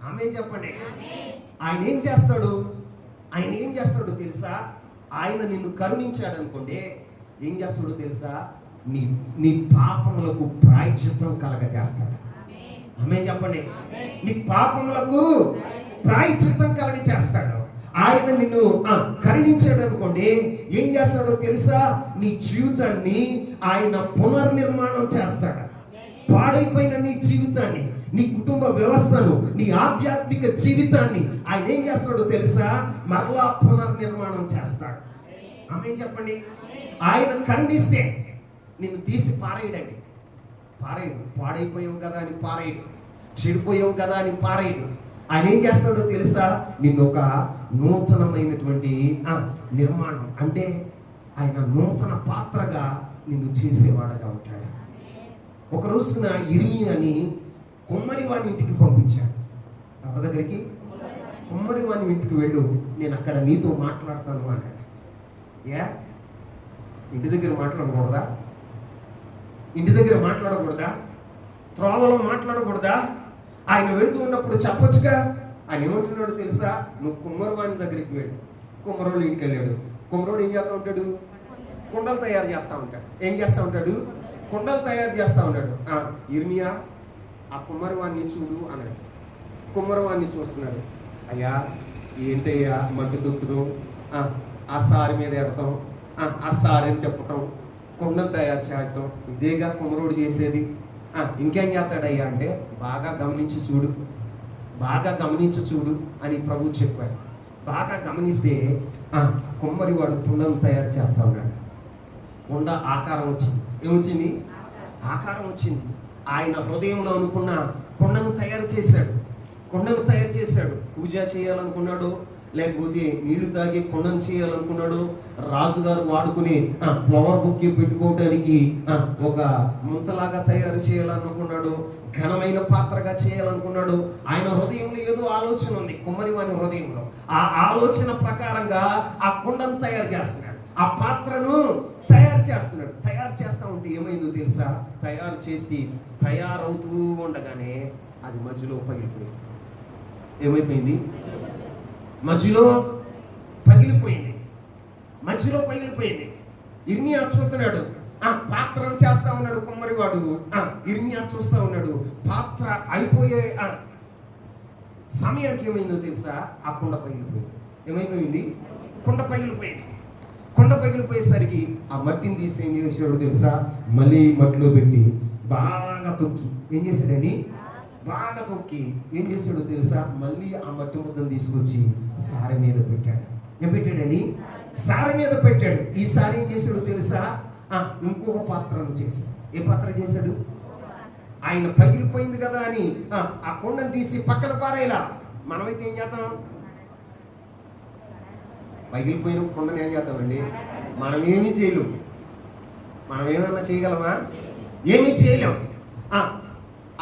ఆమె చెప్పండి. ఆయన ఏం చేస్తాడో తెలుసా? ఆయన నిన్ను కరుణించాడు అనుకోండి, ఏం చేస్తాడో తెలుసా? నీ పాపములకు ప్రాయశ్చిత్తం కలగజేస్తాడు. ఆమె చెప్పండి. నీ పాపములకు ప్రాయశ్చిత్తం కలగజేస్తాడు. ఆయన నిన్ను కరుణించాడు అనుకోండి, ఏం చేస్తాడో తెలుసా? నీ జీవితాన్ని ఆయన పునర్నిర్మాణం చేస్తాడు. పాడైపోయిన నీ జీవితాన్ని, నీ కుటుంబ వ్యవస్థను, నీ ఆధ్యాత్మిక జీవితాన్ని ఆయన ఏం చేస్తాడో తెలుసా? మరలా పునర్నిర్మాణం చేస్తాడు. ఆమె చెప్పండి. ఆయన కరుణిస్తే నిన్ను తీసి పారేయడండి. పాడైపోయావు కదా అని పారేయడు, చెడిపోయావు కదా అని పారేయడు. ఆయన ఏం చేస్తాడో తెలుసా? నిన్ను ఒక నూతనమైనటువంటి నిర్మాణం, అంటే ఆయన నూతన పాత్రగా నిన్ను చేసేవాడుగా ఉంటాడు. ఒక రోజున ఇర్మియాని కుమ్మరి వాని ఇంటికి పంపించాడు. ఎవరి దగ్గరికి? కుమ్మరి వాని ఇంటికి వెళ్ళు, నేను అక్కడ నీతో మాట్లాడతాను అన్నాడు. ఇంటి దగ్గర మాట్లాడకూడదా? త్రోవలో మాట్లాడకూడదా? ఆయన వెళుతూ ఉన్నప్పుడు చెప్పొచ్చుగా. ఆయన ఏమంటున్నాడు తెలుసా? నువ్వు కుమ్మరివాని దగ్గరికి వెళ్ళు. కుమ్మరోడు ఇంటికి వెళ్ళాడు. కుమ్మరోడు ఏం చేస్తూ ఉంటాడు? కుండలు తయారు చేస్తూ ఉంటాడు. ఏం చేస్తూ ఉంటాడు? కుండలు తయారు చేస్తూ ఉంటాడు. ఇర్మియా, ఆ కుమ్మరివాన్ని చూడు అన్నాడు. కుమ్మరివాన్ని చూస్తున్నాడు. అయ్యా ఏంటయ్యా, మట్టి దొక్కుదాం, ఆ సారి మీద ఎడతాం, ఆ సారిని తిప్పటం, కుండలు తయారు చేయటం, ఇదేగా కుమ్మరోడు చేసేది. ఇంకేం చేస్తాడయ్యా అంటే, బాగా గమనించి చూడు అని ప్రభు చెప్పాడు. బాగా గమనిస్తే కుమ్మరివాడు కుండను తయారు చేస్తా ఉన్నాడు. కుండ ఆకారం వచ్చింది. ఏమొచ్చింది? ఆకారం వచ్చింది. ఆయన హృదయంలో అనుకున్న కుండను తయారు చేశాడు. పూజ చేయాలనుకున్నాడు, లేకపోతే నీళ్లు తాగి కుండను చేయాలనుకున్నాడు. రాజుగారు వాడుకుని ఫ్లవర్ బుక్కి పెట్టుకోవడానికి ఒక ముంతలాగా తయారు చేయాలనుకున్నాడు. ఘనమైన పాత్రగా చేయాలనుకున్నాడు. ఆయన హృదయంలో ఏదో ఆలోచన ఉంది, కుమ్మరివాని హృదయంలో. ఆ ఆలోచన ప్రకారంగా ఆ కుండను తయారు చేస్తున్నాడు, ఆ పాత్రను తయారు చేస్తా ఉంటే ఏమైందో తెలుసా? తయారవుతూ ఉండగానే అది మధ్యలో పగిలిపోయింది. ఏమైపోయింది? మధ్యలో పగిలిపోయింది. ఇర్మియా చూస్తున్నాడు. పాత్రను చేస్తా ఉన్నాడు కుమ్మరి ఉన్నాడు వాడు. ఇర్మియా చూస్తా ఉన్నాడు. పాత్ర అయిపోయే సమయానికి ఏమైందో తెలుసా? ఆ కుండ పగిలిపోయింది. ఏమైపోయింది? కుండ పగిలిపోయింది. కుండ పగిలిపోయేసరికి ఆ మట్టిని తీసి ఏం చేసాడు తెలుసా? మళ్ళీ మట్టిలో పెట్టి బాగా తొక్కి ఏం చేశాడని? బాగా తొక్కి ఏం చేశాడో తెలుసా? మళ్ళీ ఆ మట్టి ముద్దను తీసుకొచ్చి సారె మీద పెట్టాడు. ఏం పెట్టాడని? సారె మీద పెట్టాడు. ఈసారి ఏం చేశాడో తెలుసా? ఇంకొక పాత్రను చేశాడు. ఏ పాత్ర చేశాడు? ఆయన పగిలిపోయింది కదా అని ఆ కొండను తీసి పక్కన పారేలా. మనమైతే ఏం చేద్దాం? పగిలిపోయిన కొండను ఏం చేద్దామండి? మనం ఏమీ చేయలేం. మనం ఏదన్నా చేయగలమా? ఏమీ చేయలేం.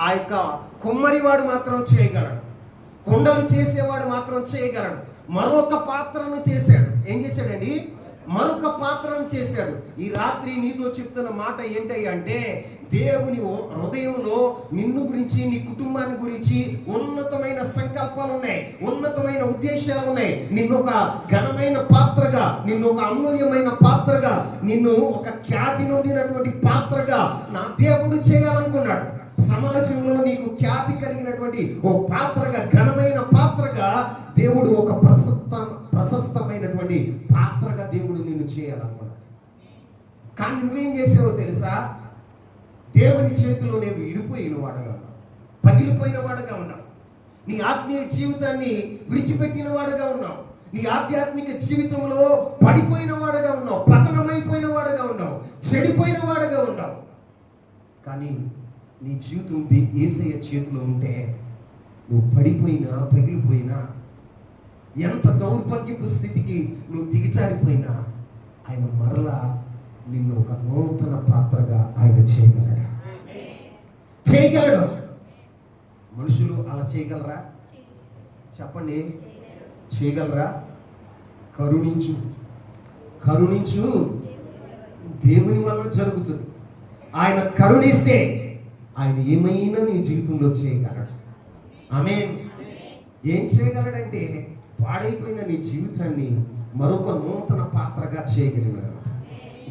ఆ యొక్క కుమ్మరివాడు మాత్రం చేయగలడు. కొండలు చేసేవాడు మాత్రం చేయగలడు. మరొక పాత్రను చేశాడు. ఏం చేశాడండి? మరొక పాత్రను చేశాడు. ఈ రాత్రి నీతో చెప్తున్న మాట ఏంటి అంటే, దేవుని హృదయంలో నిన్ను గురించి, నీ కుటుంబాన్ని గురించి ఉన్నతమైన సంకల్పాలు ఉన్నాయి, ఉన్నతమైన ఉద్దేశాలు ఉన్నాయి. నిన్ను ఒక ఘనమైన పాత్రగా, నిన్ను ఒక అమూల్యమైన పాత్రగా, నిన్ను ఒక ఖ్యాతి నొందినటువంటి పాత్రగా నా దేవుడు చేయాలనుకున్నాడు. సమాజంలో నీకు ఖ్యాతి కలిగినటువంటి ఓ పాత్రగా, ఘనమైన పాత్రగా దేవుడు ఒక ప్రశస్తమైనటువంటి పాత్రగా దేవుడు నిన్ను చేయాలనుకున్నాడు. కానీ నువ్వేం చేసావో తెలుసా? దేవుని చేతిలో నేను విడిపోయిన వాడుగా ఉన్నావు, పగిలిపోయిన వాడుగా ఉన్నావు. నీ ఆత్మీయ జీవితాన్ని విడిచిపెట్టిన వాడుగా ఉన్నావు. నీ ఆధ్యాత్మిక జీవితంలో పడిపోయిన వాడుగా ఉన్నావు, పతనమైపోయిన వాడుగా ఉన్నావు, చెడిపోయిన వాడుగా ఉన్నావు. కానీ నీ జీవితం యేసయ్య చేతిలో ఉంటే నువ్వు పడిపోయినా, పగిలిపోయినా, ఎంత దౌర్భాగ్యపు స్థితికి నువ్వు దిగజారిపోయినా, ఆయన మరలా నిన్ను ఒక నూతన పాత్రగా ఆయన చేయగలడా? చేయగలడు. మనుషులు అలా చేయగలరా? చెప్పండి, చేయగలరా? కరుణించు, కరుణించు. దేవుని వల్ల జరుగుతుంది. ఆయన కరుణిస్తే ఆయన ఏమైనా నీ జీవితంలో చేయగలడు. ఆమేన్. ఏం చేయగలడంటే, పాడైపోయిన నీ జీవితాన్ని మరొక నూతన పాత్రగా చేయగలిగినాడు.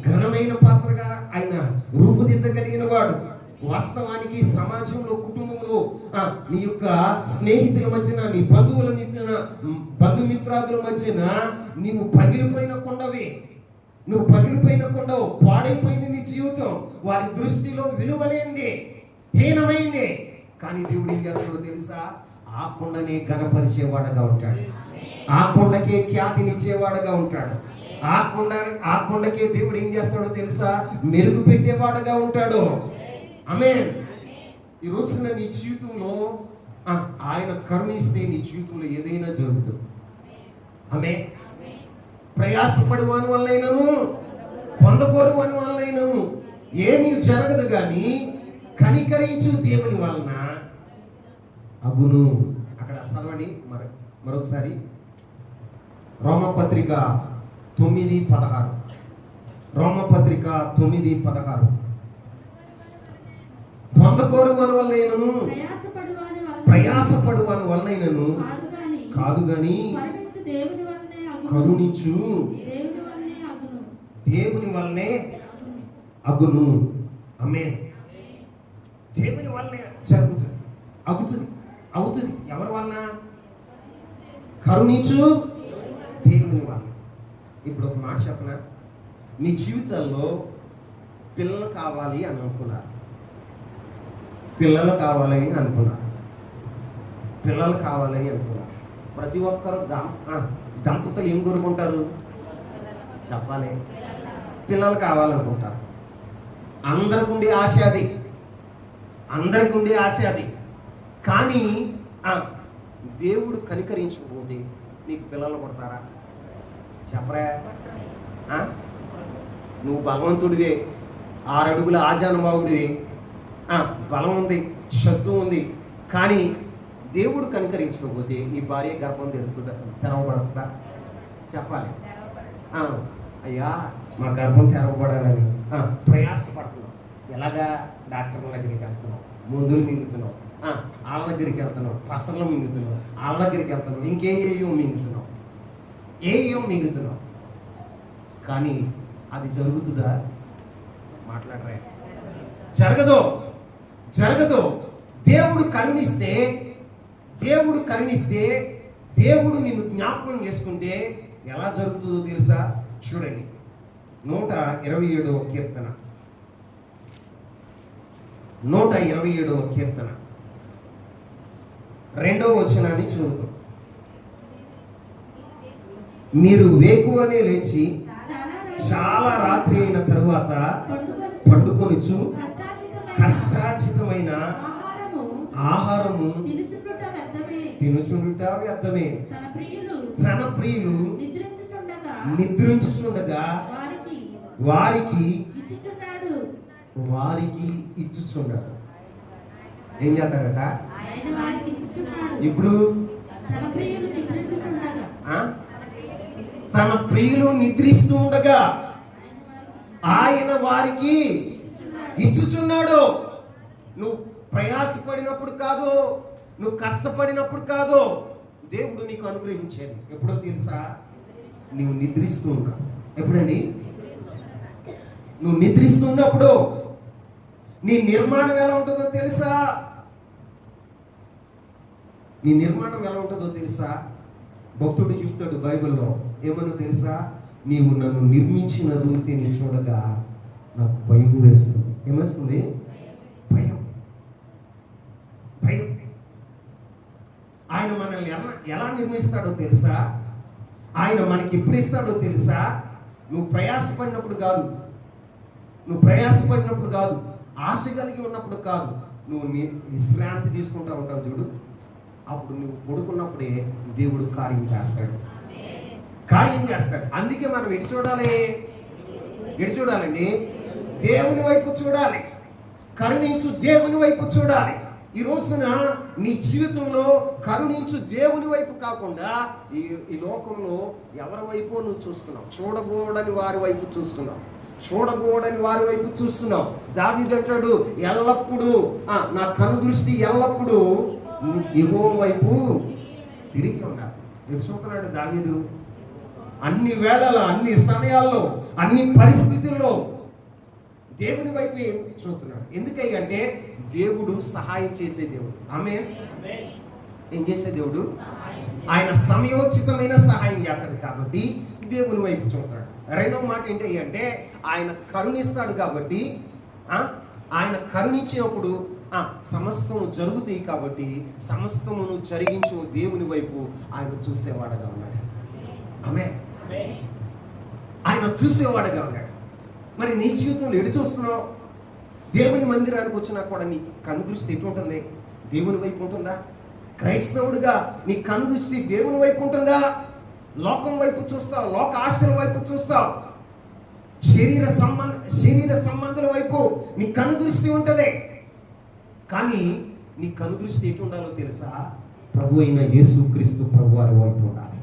ఘనమైన పాత్రగా ఆయన రూపుదిద్దగలిగిన వాడు. వాస్తవానికి సమాజంలో, కుటుంబంలో, నీ యొక్క స్నేహితుల మధ్యన, నీ బంధుమిత్రాదుల మధ్యన నీవు పగిలిపోయిన కొండవే. నువ్వు పగిలిపోయిన కొండవు. పాడైపోయింది నీ జీవితం. వారి దృష్టిలో విలువలేంది, హీనమైంది. కానీ దేవుడు ఏం చేస్తాడో తెలుసా? ఆ కొండనే ఘనపరిచేవాడుగా ఉంటాడు. ఆ కొండకే ఖ్యాతినిచ్చేవాడుగా ఉంటాడు. ఆ కొండకే దేవుడు ఏం చేస్తాడో తెలుసా? మెరుగు పెట్టేవాడుగా ఉంటాడు. ఆమేన్. ఈ రోజున నీ జీవితంలో ఆయన కరుణిస్తే నీ జీవితంలో ఏదైనా జరుగుతుంది. ఆమేన్. ప్రయాసపడు అని వల్లైనను, పొందకోరు అని వల్లైనను ఏమీ జరగదు. కానీ కనికరించు దేవుని వలన అగును. అక్కడ చదవండి మరొకసారి. రోమపత్రిక 9:16. రోమపత్రిక 9:16. పొందకోరు అని వల్లైనను, ప్రయాసపడు అని వల్లైనను కాదు గాని కరుణించు దేవుని వల్లనే అగును. ఆమేన్. దేవుని వల్లనే జరుగుతుంది, అవుతుంది. ఎవరి వలన? కరుణించు దేవుని వల్ల. ఇప్పుడు ఒక మాట చెప్పనా? మీ జీవితంలో పిల్లలు కావాలి అని అనుకున్నారు, పిల్లలు కావాలని అనుకున్నారు. ప్రతి ఒక్కరు దంపతులు ఏం కోరుకుంటారు? చెప్పాలి. పిల్లలు కావాలనుకుంటారు. అందరికి ఉండే ఆశ అది. కానీ దేవుడు కనికరించకపోతే నీకు పిల్లలు పుడతారా? చెప్పరా? నువ్వు భగవంతుడివే, 6 అడుగుల ఆజానుభావుడివి, బలం ఉంది, శక్తి ఉంది. కానీ దేవుడు కనికరించకపోతే నీ భార్య గర్భం తెరవబడుతుందా? చెప్పాలి. అయ్యా మా గర్భం తెరవబడాలని ప్రయాసపడుతున్నావు. ఎలాగా? డాక్టర్ల దగ్గరికి వెళ్తున్నావు, మందులు మింగుతున్నావు, వాళ్ళ దగ్గరికి వెళ్తున్నావు, పసర్లు మింగుతున్నావు, వాళ్ళ దగ్గరికి వెళ్తున్నావు, ఇంకేయో మింగుతున్నావు. కానీ అది జరుగుతుందా? మాట్లాడరా? జరగదు, జరగదు. దేవుడు కరుణిస్తే దేవుడు నిన్ను జ్ఞాపకం చేసుకుంటే ఎలా జరుగుతుందో తెలుసా? చూడండి, 127వ కీర్తన, 127వ కీర్తన 2వ వచనాన్ని చూద్దాం. మీరు వేకువనే లేచి చాలా రాత్రి అయిన తరువాత పండుకొనుచు కష్టార్జితమైన ఆహారము తినుచుండుట వ్యర్థమే. తన ప్రియులు నిద్రించుచుండగా వారికి ఇచ్చుచున్నాడు. ఏం చేస్తాడట? ఇప్పుడు తన ప్రియులు నిద్రిస్తూ ఉండగా ఆయన వారికి ఇచ్చుచున్నాడు. నువ్వు ప్రయాసపడినప్పుడు కాదు, నువ్వు కష్టపడినప్పుడు కాదు, దేవుడు నీకు అనుగ్రహించేది ఎప్పుడో తెలుసా? నువ్వు నిద్రిస్తూ ఉన్నావు. ఎప్పుడండి? నువ్వు నిద్రిస్తున్నప్పుడు. నీ నిర్మాణం ఎలా ఉంటుందో తెలుసా? నీ నిర్మాణం ఎలా ఉంటుందో తెలుసా? భక్తుడు చెప్తాడు బైబిల్లో, ఏమన్నా తెలుసా? నీవు నన్ను నిర్మించిన దూరిని చూడగా నాకు భయం వేస్తుంది. ఏమేస్తుంది? భయం. భయం. ఆయన మనల్ని ఎలా నిర్మిస్తాడో తెలుసా? ఆయన మనకి ఎప్పుడు ఇస్తాడో తెలుసా? నువ్వు ప్రయాసపడినప్పుడు కాదు, ఆశ కలిగి ఉన్నప్పుడు కాదు, నువ్వు విశ్రాంతి తీసుకుంటా ఉంటావు చూడు, అప్పుడు నువ్వు పడుకున్నప్పుడే దేవుడు కార్యం చేస్తాడు. అందుకే మనం ఎటు చూడాలండి? దేవుని వైపు చూడాలి. కరుణించు దేవుని వైపు చూడాలి. ఈ రోజున నీ జీవితంలో కరుణించు దేవుని వైపు కాకుండా ఈ లోకంలో ఎవరి వైపు నువ్వు చూస్తున్నావు? చూడకూడని వారి వైపు చూస్తున్నావు. దావీదు అంటాడు, ఎల్లప్పుడూ నా కను దృష్టి ఎల్లప్పుడూ యెహోవా వైపు తిరిగి ఉన్నారు. ఎటు చూస్తున్నాడు దావీదు? అన్ని వేళల, అన్ని సమయాల్లో, అన్ని పరిస్థితుల్లో దేవుని వైపు చూస్తున్నాడు. ఎందుకంటే దేవుడు సహాయం చేసే దేవుడు. ఆమేన్. ఏం చేసే దేవుడు? ఆయన సమయోచితమైన సహాయం చేస్తాడు కాబట్టి దేవుని వైపు చూస్తున్నాడు. రెండవ మాట ఏంటి అంటే, ఆయన కరుణిస్తాడు కాబట్టి, ఆయన కరుణించినప్పుడు సమస్తము జరుగుతాయి కాబట్టి సమస్తమును జరిగించు దేవుని వైపు ఆయన చూసేవాడుగా ఉన్నాడు. ఆమేన్. ఆయన చూసేవాడుగా ఉన్నాడు. మరి నీ జీవితంలో ఎటు చూస్తున్నావు? దేవుని మందిరానికి వచ్చినా కూడా నీ కన్ను దృష్టి ఎటు ఉంటుంది? దేవుని వైపు ఉంటుందా? క్రైస్తవుడిగా నీ కన్ను దృష్టి దేవుని వైపు ఉంటుందా? లోకం వైపు చూస్తావు, లోక ఆశల వైపు చూస్తావు, శరీర సంబంధాల వైపు నీ కన్ను దృష్టి ఉంటుంది. కానీ నీ కన్ను దృష్టి ఎటు ఉండాలో తెలుసా? ప్రభు అయిన యేసుక్రీస్తు ప్రభు వారి వైపు ఉండాలి.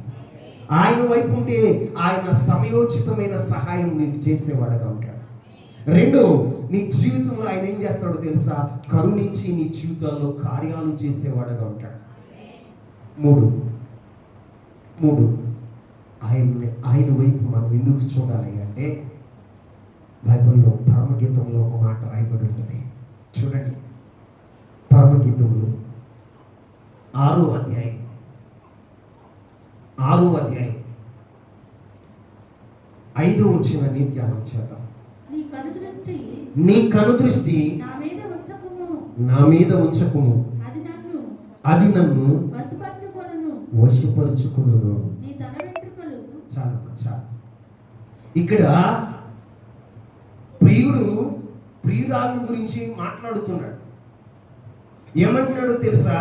ఆయన వైపు ఉంటే ఆయన సమయోచితమైన సహాయం నీకు చేసేవాడుగా ఉంటాడు. రెండు, నీ జీవితంలో ఆయన ఏం చేస్తాడో తెలుసా? కరుణించి నీ జీవితాల్లో కార్యాలు చేసేవాడుగా ఉంటాడు. మూడు ఆయన వైపు మనం ఎందుకు చూడాలి అంటే, బైబిల్లో పరమగీతంలో ఒక మాట రాయబడి ఉంటుంది. చూడండి, పరమగీతంలో 6వ అధ్యాయం 5వ వచనాన్ని ధ్యానం చేద్దాం. నీ కనుదృష్టి నా మీద ఉంచకుము, అది నన్ను వశపరుచుకును. చాలా ఇక్కడ ప్రియురాలు గురించి మాట్లాడుతున్నాడు. ఏమంటున్నాడో తెలుసా?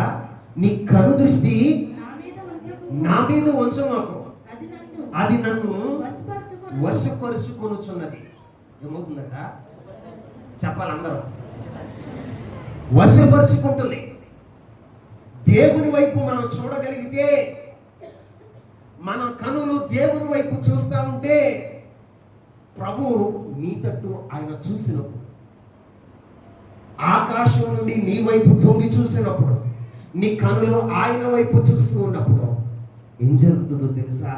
నీ కను దృష్టి నా మీద ఉంచమాకు, అది నన్ను వశపరుచుకొనుచున్నది. ఏమవుతుందట? చెప్పాలి అందరూ. వశపరుచుకుంటుంది. దేవుని వైపు మనం చూడగలిగితే, మన కనులు దేవుని వైపు చూస్తా ఉంటే, ప్రభు నీ తట్టు ఆయన చూసినప్పుడు, ఆకాశం నుండి నీ వైపు తొంగి చూసినప్పుడు, నీ కనులు ఆయన వైపు చూస్తూ ఉన్నప్పుడు ఏం జరుగుతుందో తెలుసా?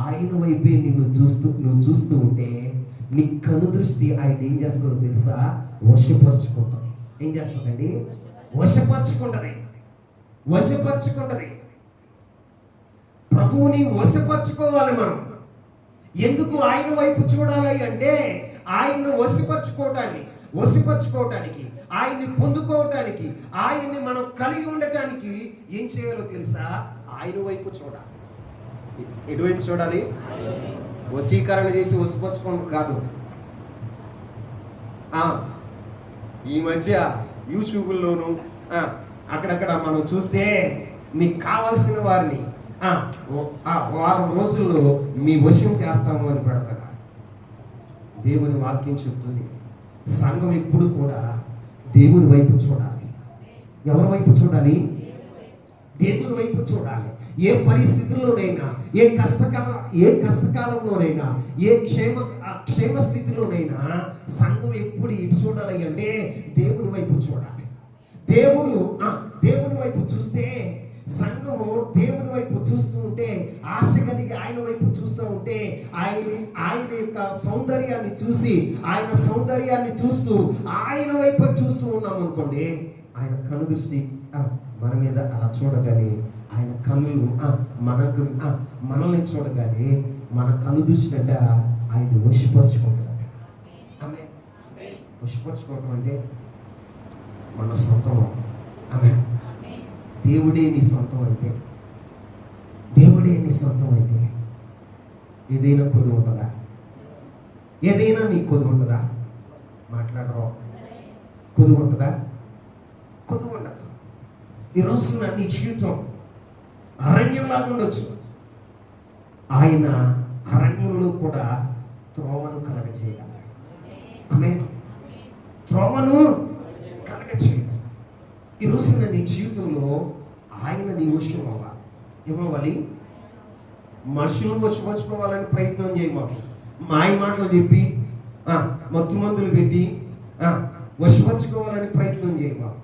ఆయన వైపే నువ్వు చూస్తూ ఉంటే నీ కనుదృష్టి ఆయన ఏం చేస్తుందో తెలుసా? వశపరుచుకుంటుంది. ఏం చేస్తుందండి? వశపరుచుకుంటది. వశపరుచుకుంటది. ప్రభువుని వశపరుచుకోవాలి మనం. ఎందుకు ఆయన వైపు చూడాలి అంటే, ఆయన్ను వశపరుచుకోవటానికి, ఆయన్ని పొందుకోవటానికి, ఆయన్ని మనం కలిగి ఉండటానికి ఏం చేయాలో తెలుసా? ఆయన వైపు చూడాలి. ఎటువైపు చూడాలి? వశీకరణ చేసి వశపరుచుకోవడం కాదు. ఈ మధ్య యూట్యూబ్లోను అక్కడక్కడ మనం చూస్తే మీకు కావాల్సిన వారిని వారం రోజుల్లో మీ వశం చేస్తాము అని పెడతారు. దేవుని వాక్యం చెప్తుంది, సంఘం ఎప్పుడు కూడా దేవుని వైపు చూడాలి. ఎవరి వైపు చూడాలి? దేవుని వైపు చూడాలి. ఏ పరిస్థితుల్లోనైనా, ఏ కష్టకాలంలోనైనా, ఏ క్షేమ స్థితిలోనైనా సంఘం ఎప్పుడు ఇటు చూడాలి అంటే దేవుని వైపు చూడాలి. దేవుని వైపు చూస్తే, సంఘము దేవుని వైపు చూస్తూ ఉంటే, ఆశ కలిగి ఆయన వైపు చూస్తూ ఉంటే, ఆయన యొక్క సౌందర్యాన్ని చూస్తూ ఆయన వైపు చూస్తూ ఉన్నాం అనుకోండి, ఆయన కనుదృష్టి మన మీద అలా చూడగానే, ఆయన కన్నులు మనల్ని చూడగానే మన కనుదృష్టి అంట ఆయన వశపరుచుకుంటాడు. ఆమె వశపరుచుకోవటం అంటే మన సొంతం. ఆమె దేవుడే నీ సొంతం అయితే ఏదైనా కొద్ది ఉంటుందా? ఏదైనా నీకు కొద్ది ఉంటుందా? మాట్లాడరు. కొద్ది ఉంటుందా? కొద్ది ఉండదు. ఈరోజు నీ జీవితం అరణ్యంలాగా ఉండొచ్చు. ఆయన అరణ్యంలో కూడా త్రోవను కలగచేయగలరు. ఆమె త్రోవను కలగచేయగలరు. ఈరోజు నీ జీవితంలో ఆయన నీ వశం ఏమవ్వాలి? మనుషులను వశపరుచుకోవాలని ప్రయత్నం చేయమాకు. మాయ మాటలు చెప్పి మత్తు మందులు పెట్టి వశపరుచుకోవాలని ప్రయత్నం చేయమాకు.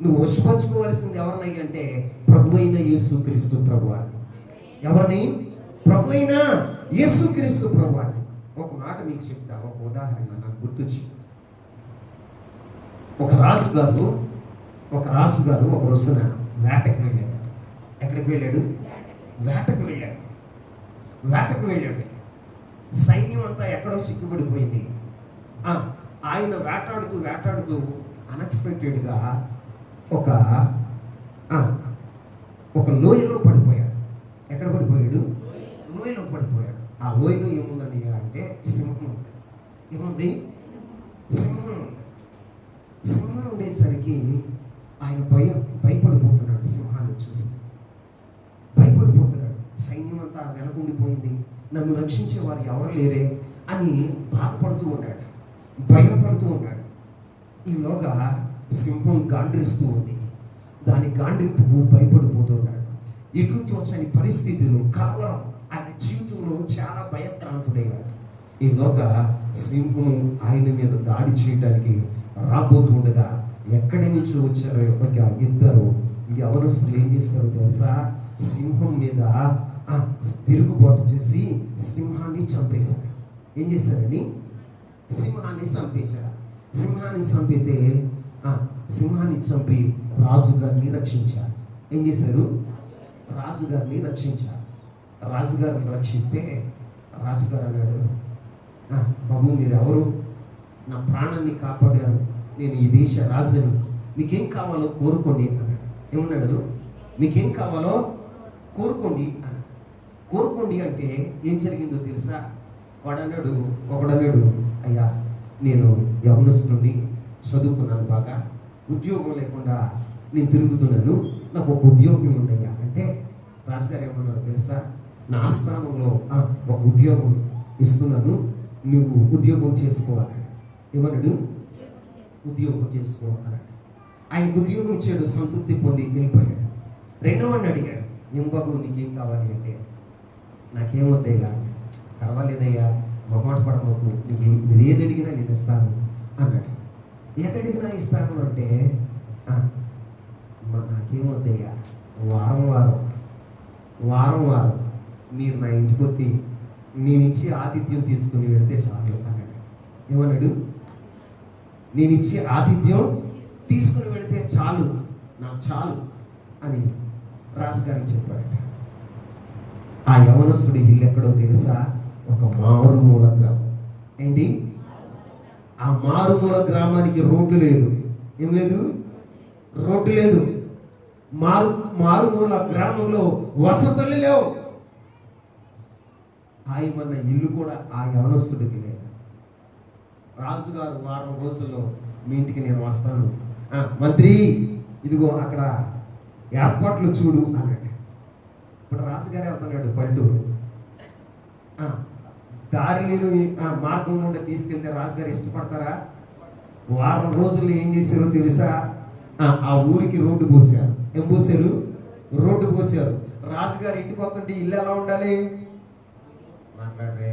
నువ్వు వశపరుచుకోవాల్సింది ఎవరినై అంటే ప్రభు అయిన యేసుక్రీస్తు ప్రభువాన్ని. ఎవరిని? ప్రభు అయిన యేసుక్రీస్తు ప్రభువాన్ని. ఒక మాట మీకు చెప్తా, ఒక ఉదాహరణ నాకు గుర్తొచ్చి. ఒక రాజు గారు ఒక రోజున వేటకు వెళ్ళాడు. ఎక్కడికి వెళ్ళాడు? వేటకు వెళ్ళాడు. సైన్యం అంతా ఎక్కడో సిగ్గుపడిపోయింది. ఆయన వేటాడుతూ అన్ఎక్స్పెక్టెడ్గా ఒక లోయలో పడిపోయాడు. ఎక్కడ పడిపోయాడు? లోయలో పడిపోయాడు. ఆ లోయలో ఏముందని అంటే సింహం ఉంది. ఏముంది? సింహం ఉండేసరికి ఆయన భయపడిపోతున్నాడు. సింహాన్ని చూసి భయపడిపోతున్నాడు. సైన్యం అంతా వెనకుండిపోయింది, నన్ను రక్షించే వారు ఎవరు లేరే అని బాధపడుతూ ఉన్నాడు, భయపడుతూ ఉన్నాడు. ఈలోగా సింహం గాండ్రిస్తూ ఉంది. దాని గాండ్రింపుకు భయపడిపోతున్నాడు. ఎటు తోచని పరిస్థితులు, కలవరం. ఆయన జీవితంలో చాలా భయక్రాంతుడయ్యాడు. ఈలోగా సింహం ఆయన మీద దాడి చేయడానికి రాబోతుండగా ఎక్కడి నుంచి వచ్చారో ఇద్దరు యవనస్తులు ఏం చేస్తారో తెలుసా? సింహం మీద తిరుగుబాటు చేసి సింహాన్ని చంపేశారు. ఏం చేశారని? సింహాన్ని చంపేశారు. సింహాన్ని చంపి రాజుగారిని రక్షించారు. ఏం చేశారు? రాజుగారిని రక్షిస్తే రాజుగారు అన్నాడు, బాబు మీరు ఎవరు? నా ప్రాణాన్ని కాపాడారు, నేను ఈ దేశ రాజుని, మీకేం కావాలో కోరుకోండి అన్నాడు. ఏమన్నాడు? మీకేం కావాలో కోరుకోండి అన్నాడు. కోరుకోండి అంటే ఏం జరిగిందో తెలుసా? ఒకడన్నాడు, అయ్యా నేను యవనస్తుని, చదువుకున్నాను, బాగా ఉద్యోగం లేకుండా నేను తిరుగుతున్నాను, నాకు ఒక ఉద్యోగం ఉండయ్యా అంటే రాజుగారు ఏమన్నారు తెలుసా? నా ఆస్థానంలో ఒక ఉద్యోగం ఇస్తున్నాను, నువ్వు ఉద్యోగం చేసుకోవాలి. ఏమన్నాడు? ఉద్యోగం చేసుకోవాలి. ఆయన ఉద్యోగం ఇచ్చాడు, సంతృప్తి పొంది వెళ్ళిపోయాడు. రెండోవాడిని అడిగాడు, ఏం బాబు నీకేం కావాలి అంటే, నాకేమొద్దయ్యా, పర్వాలేదయ్యా, మొహమాట పడమకు, మీరు ఏది అడిగినా నేను ఇస్తాను అన్నాడు. ఏది అడిగినా ఇస్తాను అంటే నాకేమొద్దయ్యా, వారం మీరు నా ఇంటికి వచ్చి నేను ఇచ్చి ఆతిథ్యం తీసుకుని వెళ్తే చాలు అన్నాడు. ఏమన్నాడు? నేను ఇచ్చే ఆతిథ్యం తీసుకుని వెళితే చాలు, నాకు చాలు అని రాజుగారికి చెప్పాడట. ఆ యవనస్తుడి ఇల్లు ఎక్కడో తెలుసా? ఒక మారుమూల గ్రామం. ఏంటి? ఆ మారుమూల గ్రామానికి రోడ్డు లేదు. ఏం లేదు? రోడ్డు లేదు. మారుమూల గ్రామంలో వసతులు లేవు. ఆయమన్న ఇల్లు కూడా ఆ యవనస్తుడికి లేదు. రాజుగారు వారం రోజుల్లో మీ ఇంటికి నేను వస్తాను, మంత్రి ఇదిగో అక్కడ ఏర్పాట్లు చూడు అన్నాడు. ఇప్పుడు రాజుగారే వెళ్తున్నాడు పల్లెటూరు. దారి లేని మార్గం నుండి తీసుకెళ్తే రాజుగారు ఇష్టపడతారా? వారం రోజులు ఏం చేశారో తెలుసా? ఆ ఊరికి రోడ్డు పోసారు. ఏం పోసారు? రోడ్డు పోసారు. రాజుగారు ఇంటికి వస్తుంటే ఇల్లు ఎలా ఉండాలి? మాట్లాడరే.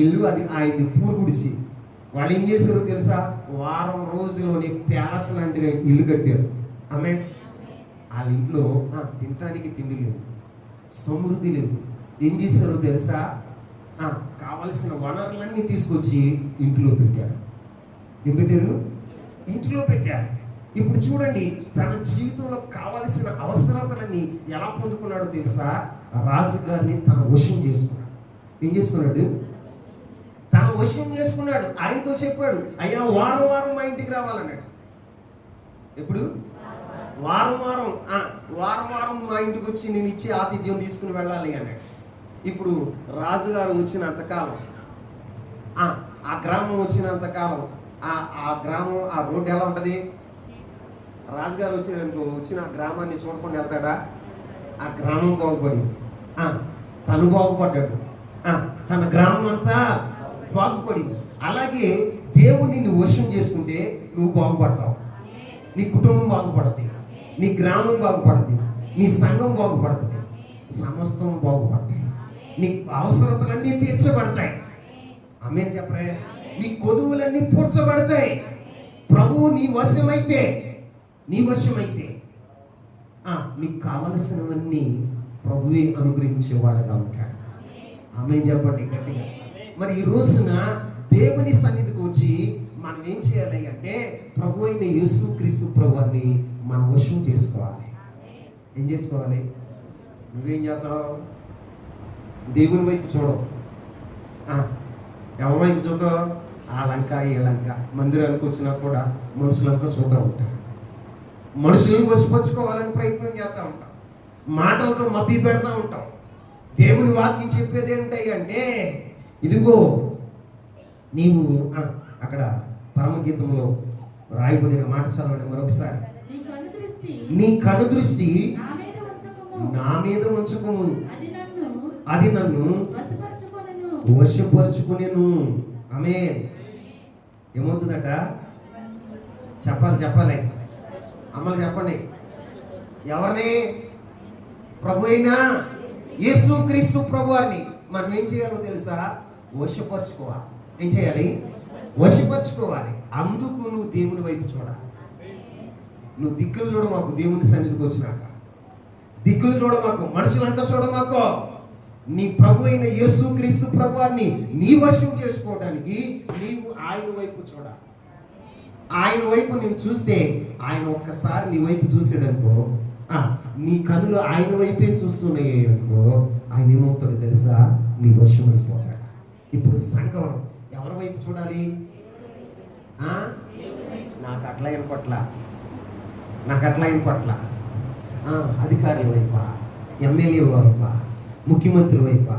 ఇల్లు అది ఆయన్ని పూర్గుడిసి వాళ్ళు ఏం చేశారో తెలుసా? వారం రోజుల్లోని ప్యాలెస్ లాంటి ఇల్లు కట్టారు. ఆమె వాళ్ళ ఇంట్లో తినటానికి తిండి లేదు, సమృద్ధి లేదు. ఏం చేశారో తెలుసా? కావలసిన వనరులన్నీ తీసుకొచ్చి ఇంట్లో పెట్టారు. ఏం పెట్టారు? ఇంట్లో పెట్టారు. ఇప్పుడు చూడండి, తన జీవితంలో కావలసిన అవసరతలన్నీ ఎలా పొందుకున్నాడో తెలుసా? రాజుగారిని తన వశం చేసుకున్నాడు. ఏం చేసుకున్నాడు? తన వశం చేసుకున్నాడు. ఆయనతో చెప్పాడు, అయ్యా వారం వారం మా ఇంటికి రావాలన్నాడు. ఎప్పుడు? వారం వారం మా ఇంటికి వచ్చి నేను ఇచ్చే ఆతిథ్యం తీసుకుని వెళ్ళాలి అన్నాడు. ఇప్పుడు రాజుగారు వచ్చినంతకాలం, ఆ గ్రామం వచ్చినంతకాలం, ఆ గ్రామం, ఆ రోడ్డు ఎలా ఉంటుంది? రాజుగారు వచ్చిన గ్రామాన్ని చూడకుండా వెళ్తాడా? ఆ గ్రామం బాగుపడింది, తను బాగుపడ్డాడు, తన గ్రామం అంతా బాగుపడింది. అలాగే దేవుడు నిన్ను వశం చేసుకుంటే నువ్వు బాగుపడతావు. నీ కుటుంబం బాగుపడుతుంది, నీ గ్రామం బాగుపడుతుంది, నీ సంఘం బాగుపడుతుంది, సమస్తం బాగుపడతాయి. నీ అవసరతలన్నీ తీర్చబడతాయి. ఆమేన్ చెప్పరే. నీ కొదువులన్నీ పూడ్చబడతాయి. ప్రభువు నీ వశమైతే నీకు కావలసినవన్నీ ప్రభువే అనుగ్రహించేవాడుగా ఉంటాడు. ఆమేన్ చెప్పండి గట్టిగా. మరి ఈ రోజున దేవుని సన్నిధికి వచ్చి మనం ఏం చేయాలి అంటే, ప్రభు అయిన యేసుక్రీస్తు ప్రభువుని మనం వశం చేసుకోవాలి. ఏం చేసుకోవాలి? నువ్వేం చేస్తావు? దేవుని వైపు చూడవు. ఎవరి వైపు చూడవు? ఆ లంక ఈ లంక. మందిరానికి వచ్చినా కూడా మనుషులంతా చూడటం ఉంటారు. మనుషులను వశపరుచుకోవాలని ప్రయత్నం చేస్తూ ఉంటాం. మాటలతో మభ్య పెడతా ఉంటాం. దేవుని వాక్యం చెప్పేది ఏంటి అంటే, ఇదిగో నీవు అక్కడ పరమగీతంలో రాయబడిన మాట చదవండి మరొకసారి. నీ కనుదృష్టి నా మీద ఉంచుకోము, అది నన్ను వశపరుచుకునేను. ఆమేన్. ఏమవుతుందట? చెప్పాలి అమ్మలు చెప్పండి. ఎవరిని? ప్రభు అయినా యేసుక్రీస్తు ప్రభువాన్ని మనం ఏం చేయాలో తెలుసా? వశపరుచుకోవాలి. ఏం చేయాలి? వశపరుచుకోవాలి. అందుకు నువ్వు దేవుని వైపు చూడాలి. నువ్వు దిక్కులు చూడమాకు. దేవుని సన్నిధికి వచ్చినాక దిక్కులు చూడమాకు, మనుషులంతా చూడమాకు. నీ ప్రభు అయిన యేసుక్రీస్తు ప్రభువాన్ని నీ వశం చేసుకోవడానికి నీవు ఆయన వైపు చూడాలి. ఆయన వైపు నీవు చూస్తే, ఆయన ఒక్కసారి నీ వైపు చూసాడనుకో, నీ కనులు ఆయన వైపే చూస్తున్నాయి అనుకో, ఆయన ఏమవుతాడో తెలుసా? నీ వశం అయిపోతాడు. ఇప్పుడు సంఘం ఎవరి వైపు చూడాలి? నాకు అట్లా పట్ల అధికారుల వైపా, ఎమ్మెల్యే వైపా, ముఖ్యమంత్రి వైపా.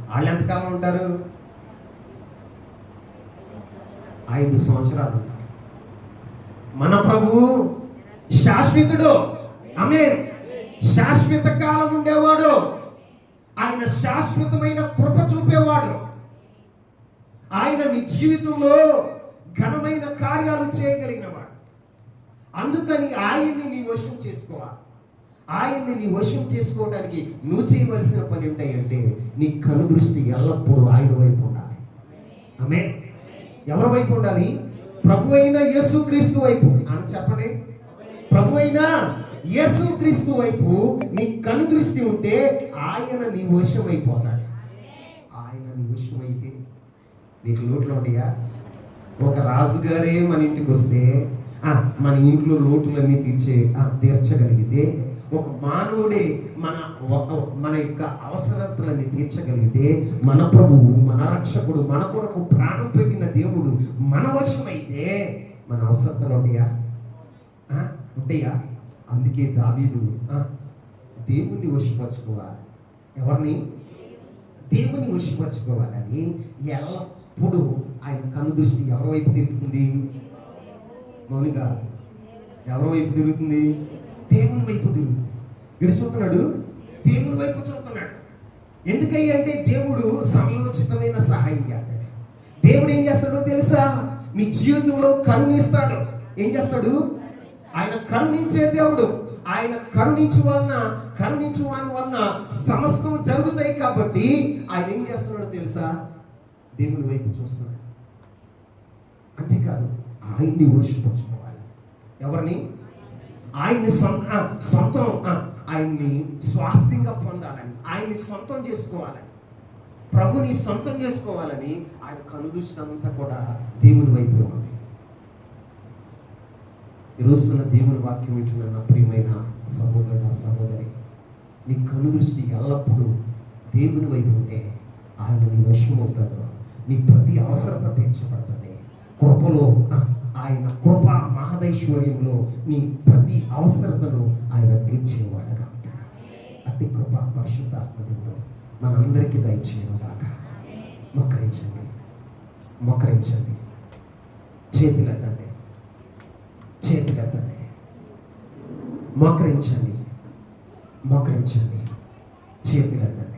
వాళ్ళు ఎంతకాలం ఉంటారు? 5 సంవత్సరాలు. మన ప్రభు శాశ్వతుడు. ఆమేన్. శాశ్వత కాలం ఉండేవాడు. ఆయన శాశ్వతమైన కృప చూపేవాడు. ఆయన నీ జీవితంలో ఘనమైన కార్యాలు చేయగలిగినవాడు. అందుకని ఆయన్ని నీ వశం చేసుకోవాలి. ఆయన్ని నీ వశం చేసుకోవడానికి నువ్వు చేయవలసిన పని ఏంటంటే, నీ కను దృష్టి ఎల్లప్పుడూ ఆయన వైపు ఉండాలి. ఆమేన్. ఎవరి వైపు ఉండాలి? ప్రభు అయిన యేసుక్రీస్తు వైపు. అని చెప్పండి. ప్రభు అయిన యేసుక్రీస్తు వైపు నీ కను దృష్టి ఉంటే ఆయన నీ వశం అయిపోతాడు. ఆయన నీ వశం అయితే నీకు లోట్లు ఉంటాయా? ఒక రాజుగారే మన ఇంటికి వస్తే మన ఇంట్లో లోటులన్నీ తీర్చగలిగితే, ఒక మానవుడే మన యొక్క అవసరతలన్నీ తీర్చగలిగితే, మన ప్రభువు, మన రక్షకుడు, మన కొరకు ప్రాణం పెట్టిన దేవుడు మన వశమైతే మన అవసరతలు ఉంటాయా? ఉంటాయా? అందుకే దావీదు దేవుణ్ణి వశపరచుకోవాలి. ఎవరిని? దేవుని వశపరచుకోవాలని ఎల్లప్పుడూ ఆయన కన్ను దృష్టి ఎవరి వైపు తిరుగుతుంది? మౌనిగా ఎవరి వైపు తిరుగుతుంది? దేవుని వైపు తిరుగుతుంది. వీడు చూస్తున్నాడు, దేవుని వైపు చూస్తున్నాడు. ఎందుకంటే దేవుడు సమయోచితమైన సహాయం చేస్తాడు. దేవుడు ఏం చేస్తాడో తెలుసా? మీ జీవితంలో కరుణిస్తాడు. ఏం చేస్తాడు? ఆయన కరుణించే దేవుడు. ఆయన కరుణించు వాని వలన సమస్తం జరుగుతాయి. కాబట్టి ఆయన ఏం చేస్తున్నాడో తెలుసా? దేవుని వైపు చూస్తున్నాడు. అంతేకాదు, ఆయన్ని వర్షించుకోవాలి. ఎవరిని? ఆయన్ని సొంతం ఆయన్ని స్వాస్థ్యంగా పొందాలని, ఆయన్ని సొంతం చేసుకోవాలని, ప్రభుని సొంతం చేసుకోవాలని ఆయన కనుదృష్టి కూడా దేవుని వైపు ఉంది. ఈరోజున దేవుని వాక్యం వింటున్న నా ప్రియమైన సహోదరుడు, సహోదరి, నీ కనుదృష్టి ఎల్లప్పుడూ దేవుని వైపు ఉంటే ఆయన నీ వశం అవుతాడు. నీ ప్రతి అవసరత తీర్చబడుతుంది. కృపలో ఆయన కృప మహదైశ్వర్యంలో నీ ప్రతి అవసరతను ఆయన తీర్చేవాడుగా ఉంటాడు. అతి కృప పరిశుద్ధాత్మ దేవుడు మనందరికీ దయచేయగాక. మోకరించండి, చేతులెత్తండి, మోకరించండి, చేతులెత్తండి.